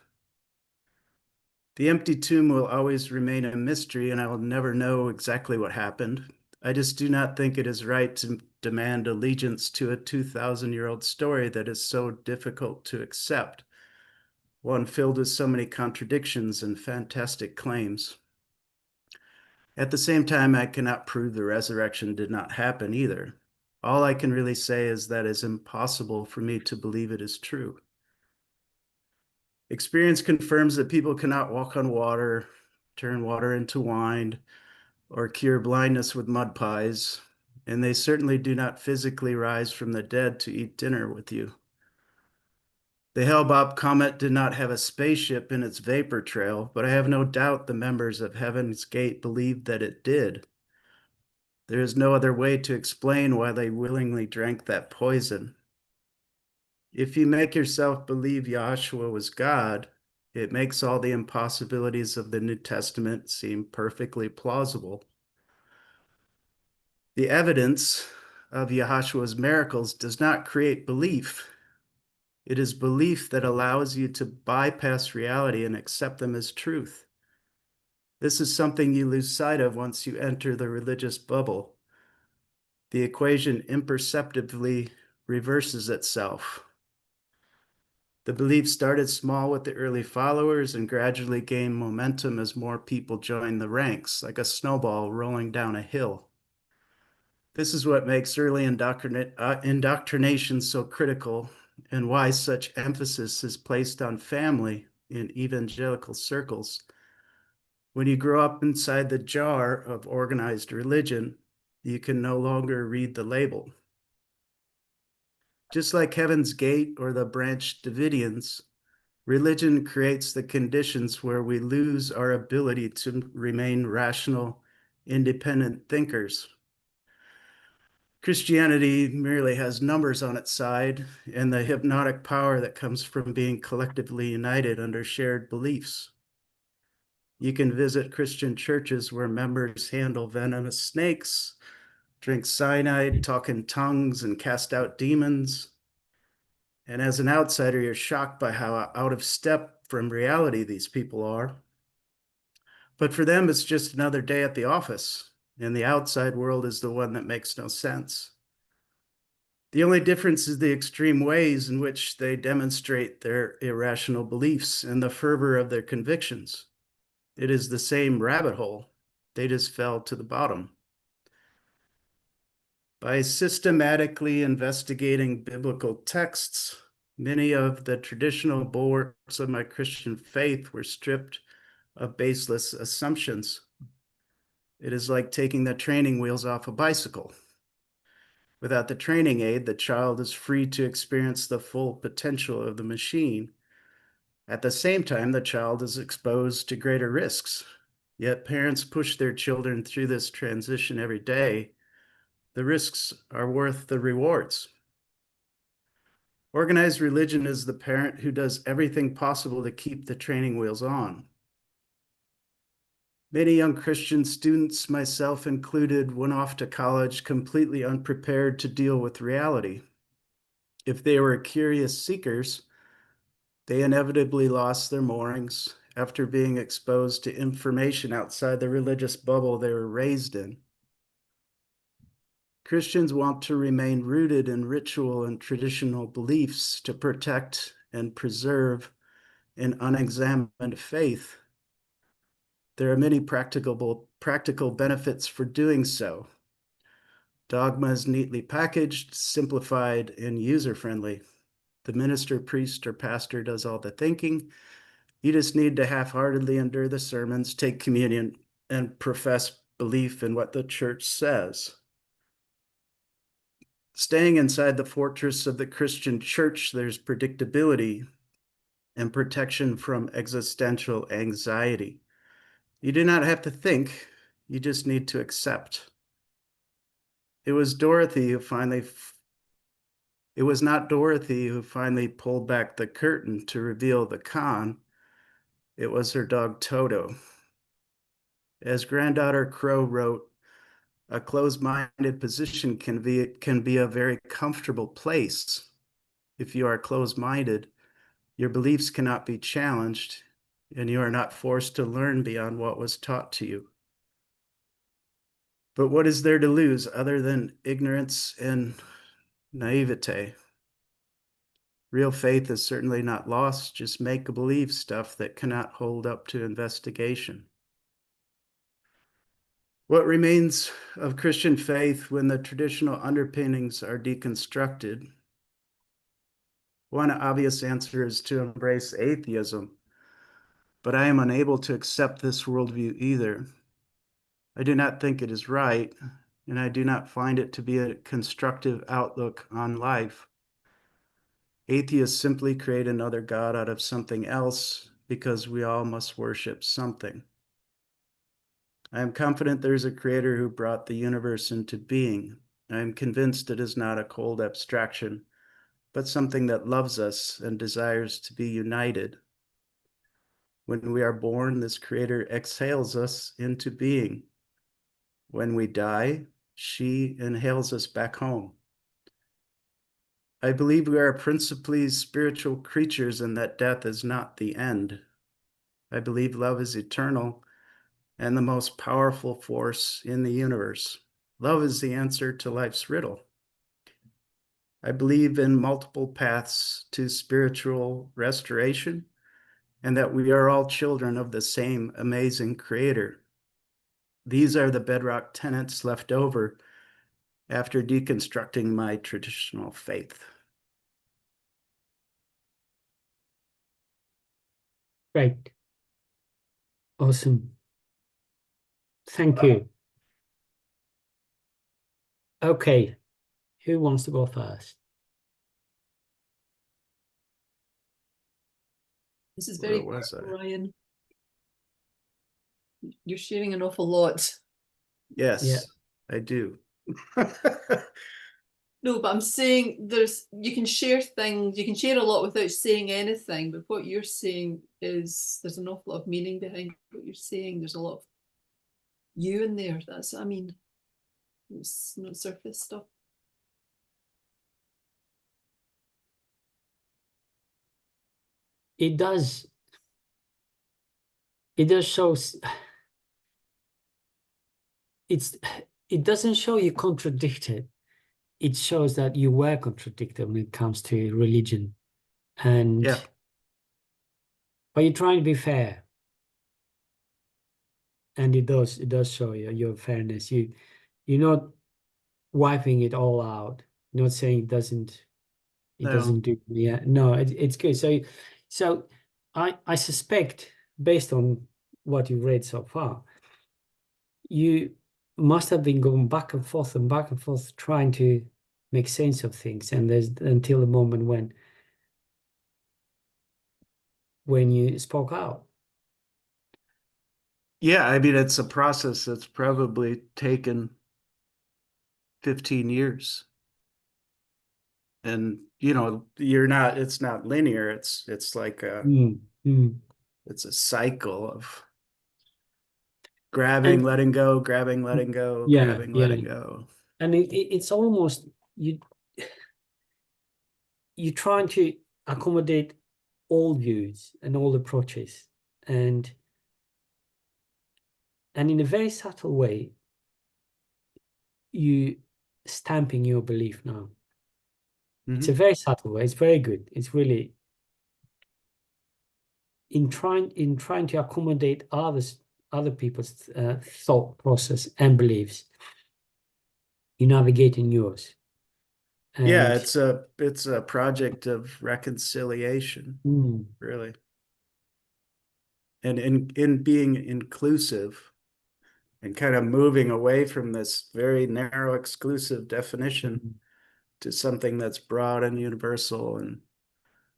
The empty tomb will always remain a mystery, and I will never know exactly what happened. I just do not think it is right to demand allegiance to a 2,000-year-old story that is so difficult to accept, one filled with so many contradictions and fantastic claims. At the same time, I cannot prove the resurrection did not happen either. All I can really say is that it is impossible for me to believe it is true. Experience confirms that people cannot walk on water, turn water into wine, or cure blindness with mud pies, and they certainly do not physically rise from the dead to eat dinner with you. The Hale-Bopp comet did not have a spaceship in its vapor trail, but I have no doubt the members of Heaven's Gate believed that it did. There is no other way to explain why they willingly drank that poison. If you make yourself believe Yahshua was God, it makes all the impossibilities of the New Testament seem perfectly plausible. The evidence of Yahshua's miracles does not create belief. It is belief that allows you to bypass reality and accept them as truth. This is something you lose sight of once you enter the religious bubble. The equation imperceptibly reverses itself. The belief started small with the early followers and gradually gained momentum as more people joined the ranks, like a snowball rolling down a hill. This is what makes early indoctrination so critical and why such emphasis is placed on family in evangelical circles. When you grow up inside the jar of organized religion, you can no longer read the label. Just like Heaven's Gate or the Branch Davidians, religion creates the conditions where we lose our ability to remain rational, independent thinkers. Christianity merely has numbers on its side and the hypnotic power that comes from being collectively united under shared beliefs. You can visit Christian churches where members handle venomous snakes, drink cyanide, talk in tongues, and cast out demons. And as an outsider, you're shocked by how out of step from reality these people are. But for them, it's just another day at the office, and the outside world is the one that makes no sense. The only difference is the extreme ways in which they demonstrate their irrational beliefs and the fervor of their convictions. It is the same rabbit hole. They just fell to the bottom. By systematically investigating biblical texts, many of the traditional bulwarks of my Christian faith were stripped of baseless assumptions. It is like taking the training wheels off a bicycle. Without the training aid, the child is free to experience the full potential of the machine. At the same time, the child is exposed to greater risks. Yet parents push their children through this transition every day. The risks are worth the rewards. Organized religion is the parent who does everything possible to keep the training wheels on. Many young Christian students, myself included, went off to college completely unprepared to deal with reality. If they were curious seekers, they inevitably lost their moorings after being exposed to information outside the religious bubble they were raised in. Christians want to remain rooted in ritual and traditional beliefs to protect and preserve an unexamined faith. There are many practical benefits for doing so. Dogma is neatly packaged, simplified, and user-friendly. The minister, priest, or pastor does all the thinking. You just need to half-heartedly endure the sermons, take communion, and profess belief in what the church says. Staying inside the fortress of the Christian church, there's predictability and protection from existential anxiety. You do not have to think, you just need to accept. It was not Dorothy who finally pulled back the curtain to reveal the con. It was her dog Toto. As granddaughter Crow wrote, a closed-minded position can be a very comfortable place. If you are closed-minded, your beliefs cannot be challenged, and you are not forced to learn beyond what was taught to you. But what is there to lose other than ignorance and naivete? Real faith is certainly not lost, just make-believe stuff that cannot hold up to investigation. What remains of Christian faith when the traditional underpinnings are deconstructed? One obvious answer is to embrace atheism, but I am unable to accept this worldview either. I do not think it is right, and I do not find it to be a constructive outlook on life. Atheists simply create another God out of something else because we all must worship something. I am confident there is a creator who brought the universe into being. I am convinced it is not a cold abstraction, but something that loves us and desires to be united. When we are born, this creator exhales us into being. When we die, she inhales us back home. I believe we are principally spiritual creatures and that death is not the end. I believe love is eternal and the most powerful force in the universe. Love is the answer to life's riddle. I believe in multiple paths to spiritual restoration and that we are all children of the same amazing creator. These are the bedrock tenets left over after deconstructing my traditional faith. Great. Awesome. Thank you. Okay, who wants to go first? This is Where very was I? Ryan. You're sharing an awful lot. Yes, Yeah. I do. No, but I'm saying you can share things, you can share a lot without saying anything, but what you're saying is there's an awful lot of meaning behind what you're saying. There's a lot of you in there. That's what I mean. It's not surface stuff. It does show it doesn't show you contradicted. It shows that you were contradicted when it comes to religion. And Yeah. but you're trying to be fair. And it does show you your fairness. You're not wiping it all out. You're not saying it doesn't No. do, yeah. No, it's good. So I suspect, based on what you read so far, you must have been going back and forth trying to make sense of things, and there's until the moment when you spoke out. Yeah, I mean, it's a process that's probably taken 15 years. And, it's not linear. It's like it's a cycle of grabbing, And letting go, grabbing, letting go, yeah, grabbing, yeah. letting go. And it's almost you're trying to accommodate all views and all approaches, and in a very subtle way, you stamping your belief now. It's a very subtle way. It's very good. It's really in trying to accommodate other people's thought process and beliefs. You're navigating yours. Yeah, And it's a project of reconciliation, really. And in being inclusive and kind of moving away from this very narrow, exclusive definition to something that's broad and universal.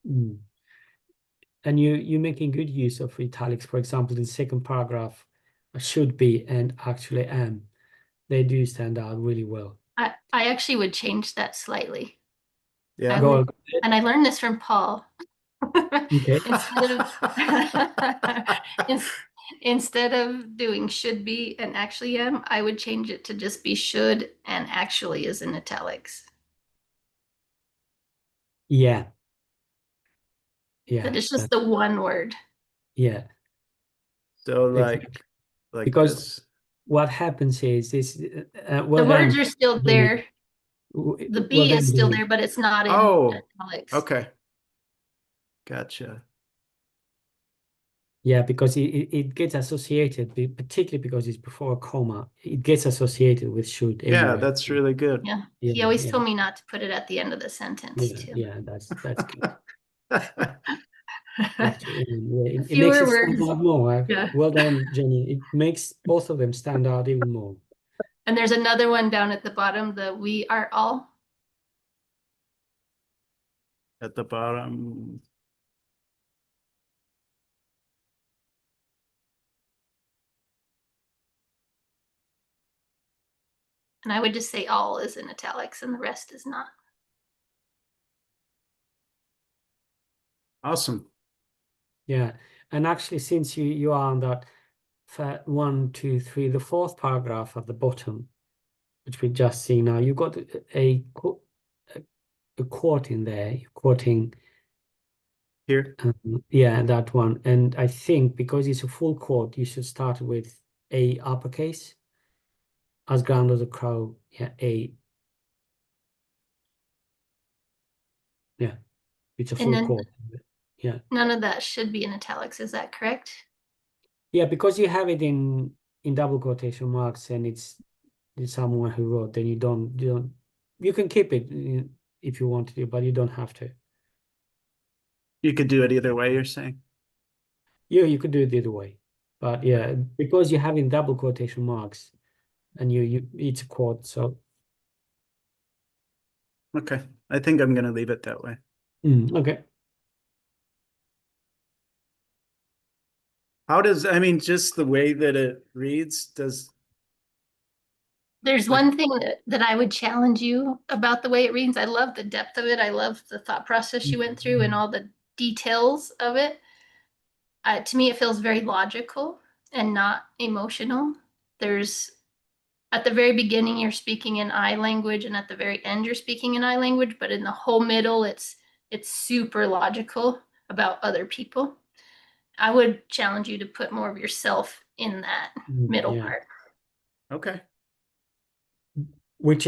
And you're making good use of italics. For example, the second paragraph, should be and actually am. They do stand out really well. I actually would change that slightly. Yeah. I would, and I learned this from Paul. Okay. Instead of doing should be and actually am, I would change it to just be should and actually is in italics. Yeah. That it's just the one word. Yeah. So like because this. What happens is this. The words are still there. The B is still there, but it's not in italics. Okay. Gotcha. Yeah, because it gets associated, particularly because it's before a comma, it gets associated with should Yeah, anyway. that's really good. Yeah. Yeah, He always yeah. told me not to put it at the end of the sentence too. Yeah, that's good. A It makes fewer it stand words. out more. Yeah. Well done, Jenny. It makes both of them stand out even more. And there's another one down at the bottom, the we are all. At the bottom. And I would just say all is in italics and the rest is not. Awesome. Yeah, and actually, since you are on that 1, 2, 3, the fourth paragraph at the bottom, which we just see now, you got a quote in there. You're quoting, Here. yeah, that one. And I think because it's a full quote, you should start with a uppercase, as ground as a crow. Yeah, a. Yeah, it's a And full then quote. Yeah. none of that should be in italics. Is that correct? Yeah, because you have it in double quotation marks and it's someone who wrote, then you can keep it if you want to, but you don't have to. You could do it either way, you're saying? Yeah, you could do it the other way. But yeah, because you have in double quotation marks and it's a quote, so Okay. I think I'm gonna leave it that way. okay. How does, I mean, just the way that it reads, There's one thing that I would challenge you about the way it reads. I love the depth of it. I love the thought process you went through and all the details of it. To me, it feels very logical and not emotional. There's at the very beginning, you're speaking in I language, and at the very end, you're speaking in I language, but in the whole middle, it's super logical about other people. I would challenge you to put more of yourself in that middle Yeah. part. okay. Which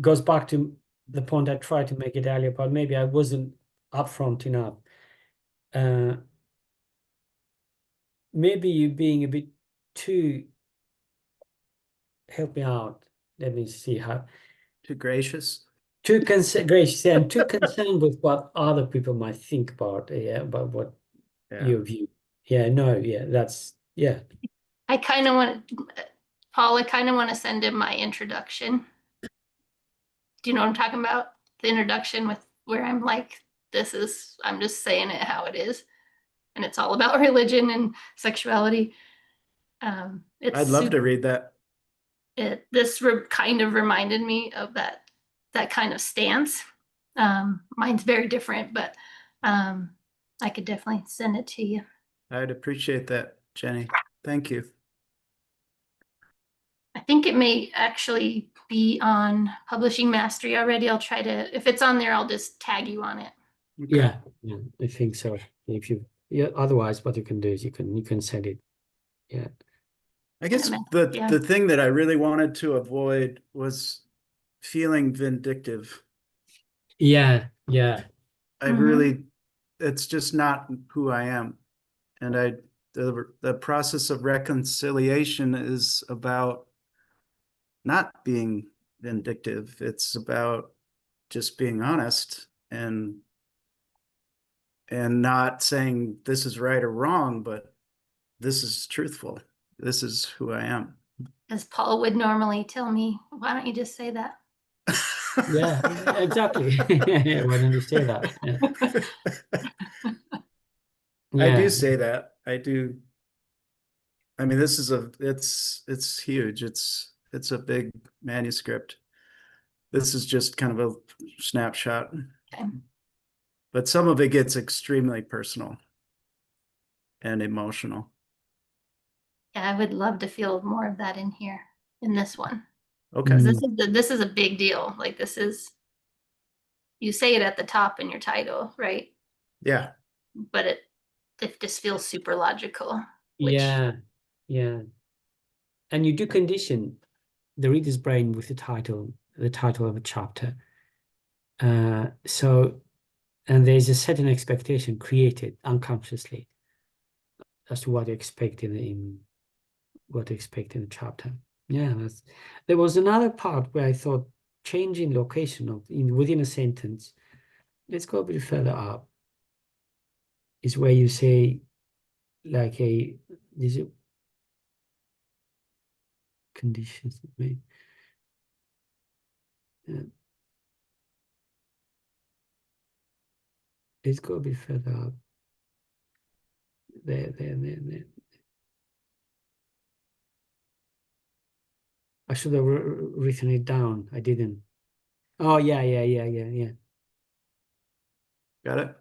goes back to the point I tried to make it earlier, but maybe I wasn't upfront enough. Maybe you being a bit too, help me out. Let me see how. Too gracious. Too gracious and too concerned with what other people might think about what Yeah. your view. Yeah, no, yeah, that's yeah. I kind of want Paul, I kind of want to send him my introduction. Do you know what I'm talking about? The introduction with where I'm like, I'm just saying it how it is. And it's all about religion and sexuality. I'd love to read that. This kind of reminded me of that kind of stance. Mine's very different, but I could definitely send it to you. I'd appreciate that, Jenny. Thank you. I think it may actually be on Publishing Mastery already. I'll try to, if it's on there, I'll just tag you on it. Okay. Yeah, I think so. If you otherwise what you can do is you can send it. Yeah. I guess Yeah. the thing that I really wanted to avoid was feeling vindictive. Yeah. I really, it's just not who I am. And the process of reconciliation is about not being vindictive. It's about just being honest and not saying this is right or wrong, but this is truthful. This is who I am. As Paul would normally tell me, why don't you just say that? Yeah, exactly. Why don't you say that? I do Yeah. say that. I do. I mean, this is it's huge. It's a big manuscript. This is just kind of a snapshot. Okay. But some of it gets extremely personal and emotional. Yeah, I would love to feel more of that in here, in this one. Okay. This is a big deal. Like you say it at the top in your title, right? Yeah. But it just feels super logical. Yeah. And you do condition the reader's brain with the title of a chapter. So And there's a certain expectation created unconsciously as to what you expect in the chapter. Yeah, there was another part where I thought changing location within a sentence. Let's go a bit further up. Is where you say like these are conditions. Let's go a bit further up. There. I should have written it down. I didn't. Oh, yeah. Got it?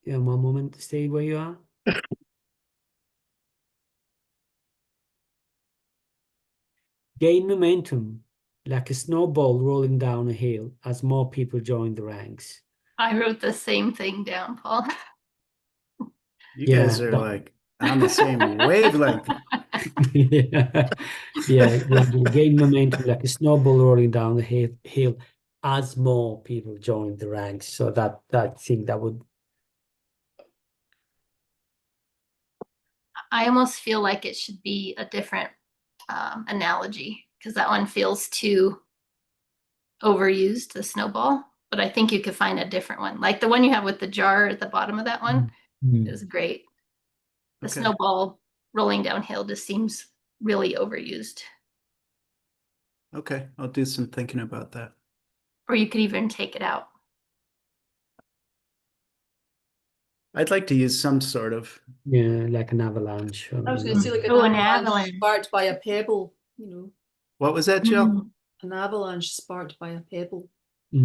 Yeah, one moment. Stay where you are. Gain momentum like a snowball rolling down a hill as more people join the ranks. I wrote the same thing down, Paul. You Yeah, guys are like on the same wavelength. yeah. Gain momentum like a snowball rolling down the hill as more people join the ranks. So that thing that would. I almost feel like it should be a different analogy because that one feels too overused, the snowball. But I think you could find a different one, like the one you have with the jar at the bottom of that one is great. The Okay. snowball rolling downhill just seems really overused. Okay, I'll do some thinking about that. Or you could even take it out. I'd like to use some sort of. Yeah, like an avalanche. I was going to say like Oh, an an avalanche avalanche. sparked by a pebble, you know, What was that, Jill? Mm. an avalanche sparked by a pebble. I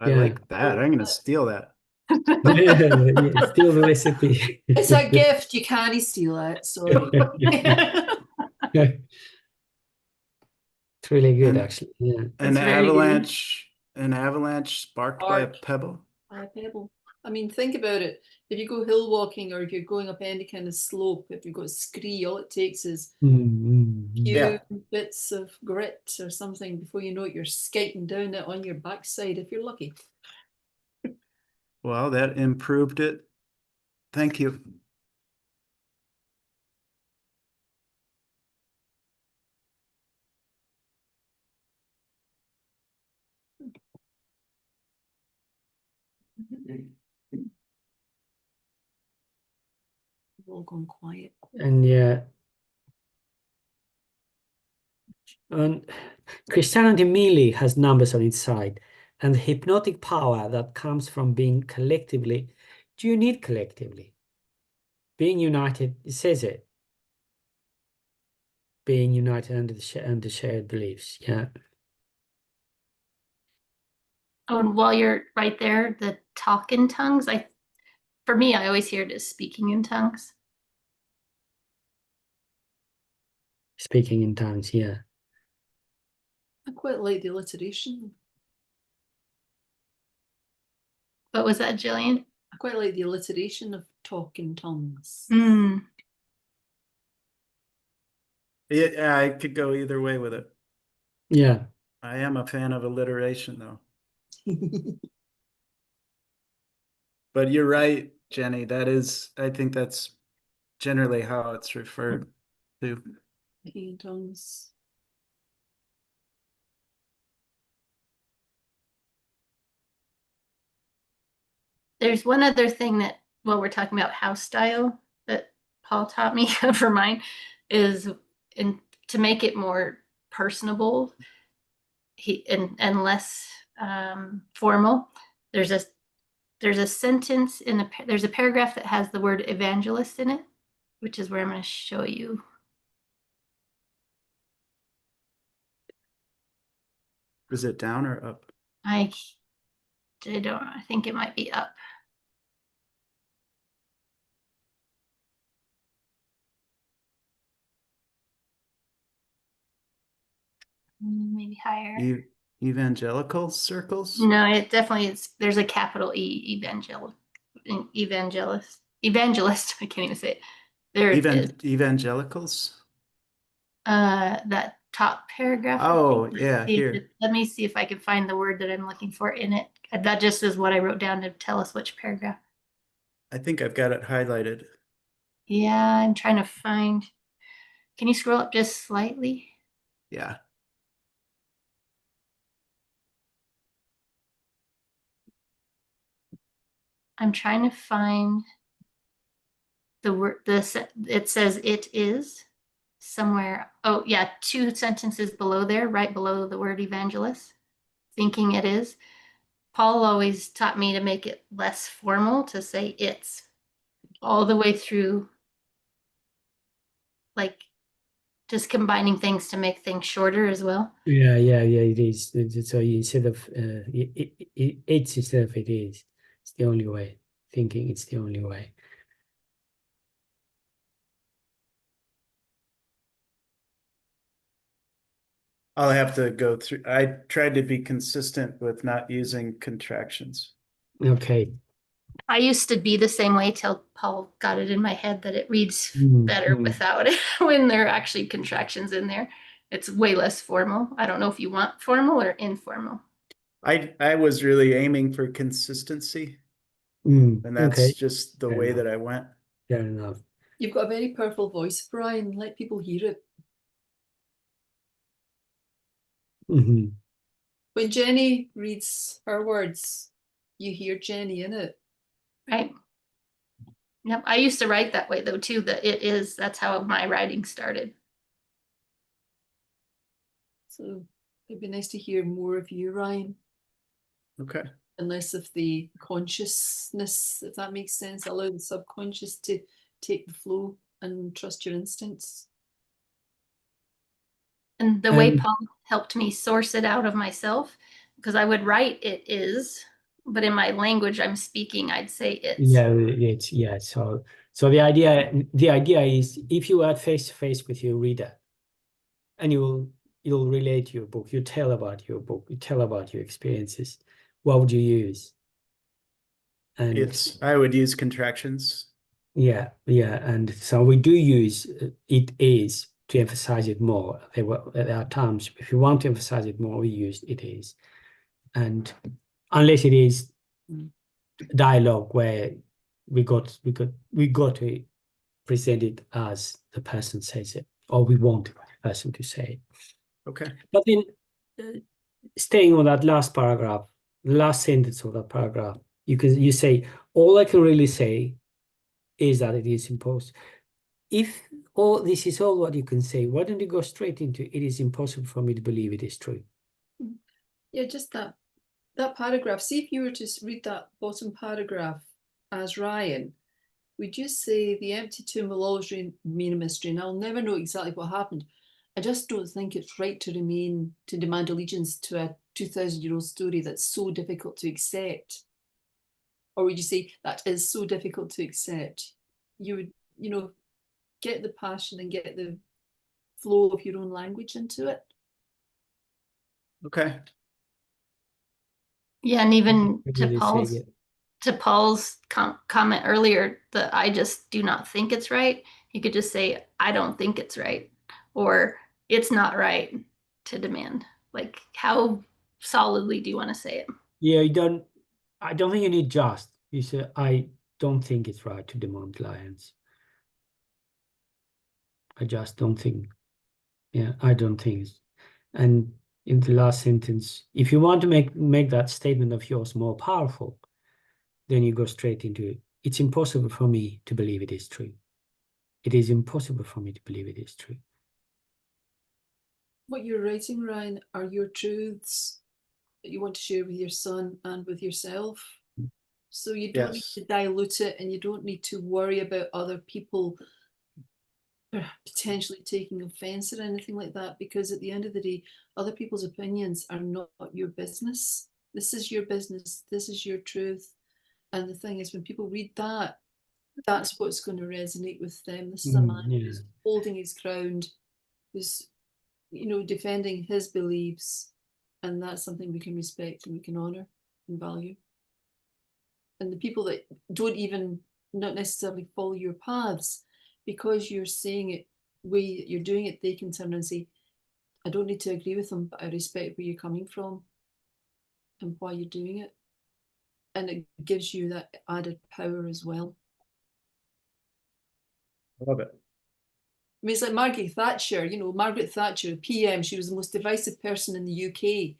Yeah. like that. I'm gonna steal that. Yeah, steal the recipe. It's a gift, you can't steal it, sorry. It's really good, And- actually. Yeah. An That's very good. avalanche sparked by a pebble. By a pebble. I mean, think about it. If you go hill walking or if you're going up any kind of slope, if you've got scree, all it takes is few Yeah. bits of grit or something before you know it, you're skating down it on your backside if you're lucky. Well, that improved it. Thank you. We've all gone quiet. And yeah. And Christianity merely has numbers on its side, and the hypnotic power that comes from being collectively. Do you need collectively? Being united, it says it. Being united under shared beliefs. Yeah. Oh, and while you're right there, the talk in tongues, for me, I always hear it as speaking in tongues. Speaking in tongues, yeah. I quite like the alliteration. What was that, Jillian? I quite like the alliteration of talk in tongues. Mm. Yeah, I could go either way with it. Yeah. I am a fan of alliteration, though. But you're right, Jenny. I think that's generally how it's referred to. Speaking in tongues. There's one other thing that, while we're talking about house style, that Paul taught me for mine is to make it more personable and less formal. There's a sentence there's a paragraph that has the word evangelist in it, which is where I'm going to show you. Is it down or up? I think it might be up. Maybe higher. Evangelical circles? No, it definitely is. There's a capital evangelist. I can't even say it. There it is. Evangelicals? That top paragraph. I Oh, think. yeah, here. Let me see if I can find the word that I'm looking for in it. That just is what I wrote down to tell us which paragraph. I think I've got it highlighted. Yeah, I'm trying to find. Can you scroll up just slightly? Yeah. I'm trying to find the word. It says it is somewhere. Oh yeah, 2 sentences below there, right below the word evangelist. Thinking it is. Paul always taught me to make it less formal, to say it's all the way through, like just combining things to make things shorter as well. Yeah, it is. So instead of it's instead of it is. It's the only way. Thinking it's the only way. I'll have to go through. I tried to be consistent with not using contractions. Okay. I used to be the same way till Paul got it in my head that it reads better Mm. without it when there are actually contractions in there. It's way less formal. I don't know if you want formal or informal. I was really aiming for consistency, and that's Okay. just the Fair way enough. that I went. Fair enough. You've got a very powerful voice, Brian. Let people hear it. Hmm. When Jenny reads her words, you hear Jenny in it. Right? Yep. I used to write that way though too, that it is, that's how my writing started. So it'd be nice to hear more of you, Ryan, Okay. and less of the consciousness, if that makes sense. Allow the subconscious to take the flow and trust your instincts. And the way Paul helped me source it out of myself, because I would write it is, but in my language I'm speaking, I'd say it's. Yeah. So the idea is if you are face to face with your reader, and you'll relate your book, you tell about your book, you tell about your experiences. What would you use? And I would use contractions. yeah, and so we do use it is to emphasize it more. There are times if you want to emphasize it more, we use it is, and unless it is dialogue where we got to present it as the person says it, or we want the person to say it. Okay. But then staying on that last paragraph, last sentence of that paragraph, you say, all I can really say is that it is impossible. If all this is all what you can say, why don't you go straight into it is impossible for me to believe it is true? Yeah, just that paragraph. See if you were to read that bottom paragraph as Ryan, would you say the empty tomb will always remain a mystery, and I'll never know exactly what happened. I just don't think it's right to demand allegiance to a 2,000-year-old story that's so difficult to accept. Or would you say that is so difficult to accept? You would, get the passion and get the flow of your own language into it. Okay. Yeah, and even to Really Paul's say it. to Paul's comment earlier that I just do not think it's right. You could just say, I don't think it's right, or it's not right to demand. Like, how solidly do you want to say it? Yeah, I don't think you need just. You say, I don't think it's right to demand lions. I just don't think. Yeah, I don't think. And in the last sentence, if you want to make that statement of yours more powerful, then you go straight into it. It's impossible for me to believe it is true. It is impossible for me to believe it is true. What you're writing, Ryan, are your truths that you want to share with your son and with yourself. So you don't need to dilute it, and you don't need to worry about other people potentially taking offense or anything like that, because at the end of the day, other people's opinions are not your business. This is your business. This is your truth. And the thing is, when people read that, that's what's going to resonate with them. This is a man who's holding his ground, who's, defending his beliefs. And that's something we can respect and we can honor and value. And the people that don't even not necessarily follow your paths, because you're saying it way that you're doing it, they can turn and say, I don't need to agree with them, but I respect where you're coming from and why you're doing it. And it gives you that added power as well. Love it. I mean, it's like Margaret Thatcher, Margaret Thatcher, PM, she was the most divisive person in the UK.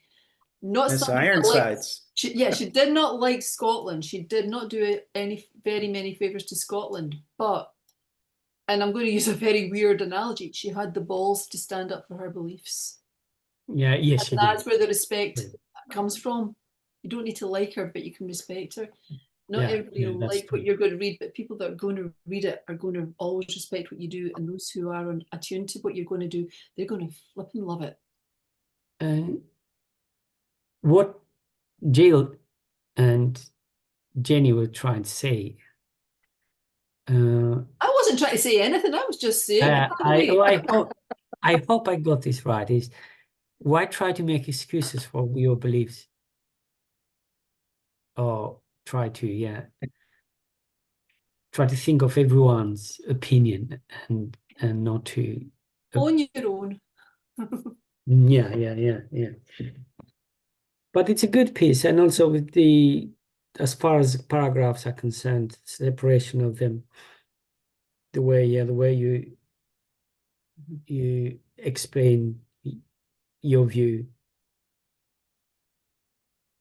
Not Miss somebody that liked, Ironsides. she did not like Scotland. She did not do very many favours to Scotland. But, and I'm going to use a very weird analogy, she had the balls to stand up for her beliefs. Yeah, yes, she And did. that's where the respect comes from. You don't need to like her, but you can respect her. Not everybody will like what you're going to read, but people that are going to read it are going to always respect what you do. And those who are attuned to what you're going to do, they're going to flip and love it. What Jill and Jenny were trying to say. I wasn't trying to say anything. I was just saying. I hope I got this right. Is why try to make excuses for your beliefs? Or try to think of everyone's opinion and not to Own your own. yeah. But it's a good piece, and also with as far as paragraphs are concerned, separation of them, the way you explain your view,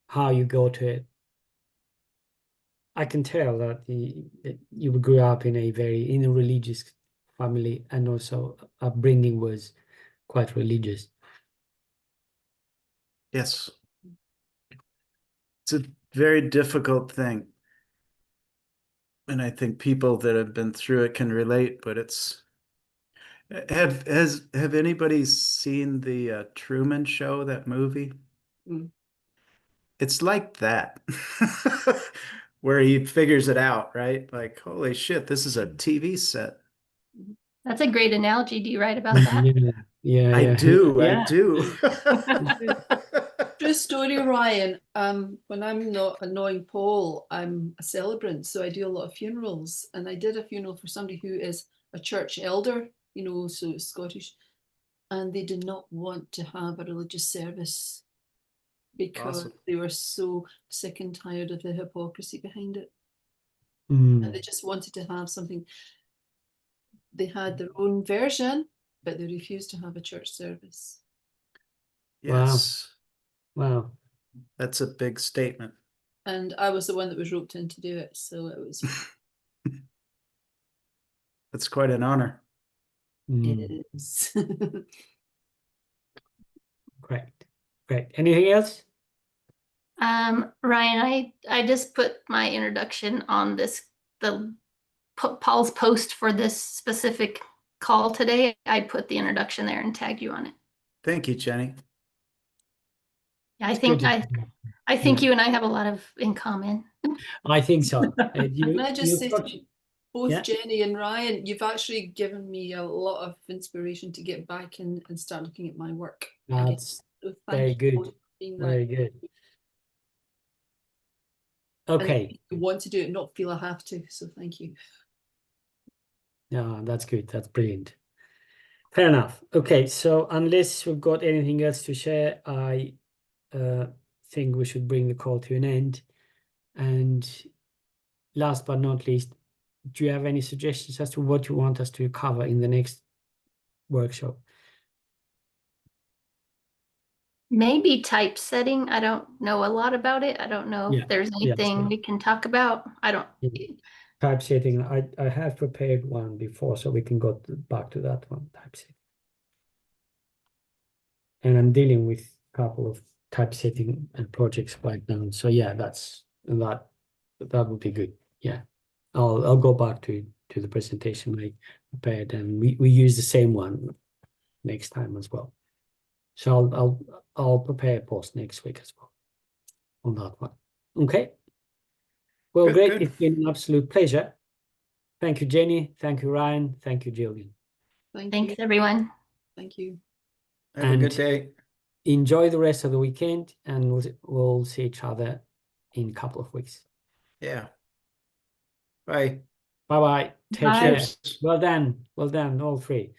how you go to it. I can tell that you grew up in a religious family, and also upbringing was quite religious. Yes. It's a very difficult thing. And I think people that have been through it can relate, but have anybody seen the Truman Show, that movie? Mm. It's like that. Where he figures it out, right? Like, holy shit, this is a TV set. That's a great analogy. Do you write about that? Yeah. I do. True story, Ryan. When I'm not annoying Paul, I'm a celebrant, so I do a lot of funerals. And I did a funeral for somebody who is a church elder, so Scottish, and they did not want to have a religious service because they were so sick and tired of the hypocrisy behind it. And they just wanted to have something. They had their own version, but they refused to have a church service. Yes. Wow. That's a big statement. And I was the one that was roped in to do it, so it was. That's quite an honor. It is. Great. Anything else? Ryan, I just put my introduction on Paul's post for this specific call today. I put the introduction there and tagged you on it. Thank you, Jenny. Yeah, I think you and I have a lot in common. I think so. Can I just say to both Jenny and Ryan, you've actually given me a lot of inspiration to get back and start looking at my work. That's very good. Very good. Okay. You want to do it, not feel I have to. So thank you. Yeah, that's good. That's brilliant. Fair enough. Okay, so unless we've got anything else to share, I think we should bring the call to an end. And last but not least, do you have any suggestions as to what you want us to cover in the next workshop? Maybe typesetting. I don't know a lot about it. I don't know if there's anything we can talk about. I don't. Typesetting, I have prepared one before, so we can go back to that one, typesetting. And I'm dealing with a couple of typesetting and projects right now. So yeah, that would be good. Yeah, I'll go back to the presentation I prepared, and we use the same one next time as well. So I'll prepare a post next week as well on that one. Okay. Well, great. It's been an absolute pleasure. Thank you, Jenny. Thank you, Ryan. Thank you, Jillian. Thanks, everyone. Thank you. Have a good day. Enjoy the rest of the weekend, and we'll see each other in a couple of weeks. Yeah. Bye. Bye-bye. Take Bye. care. Well done, all three.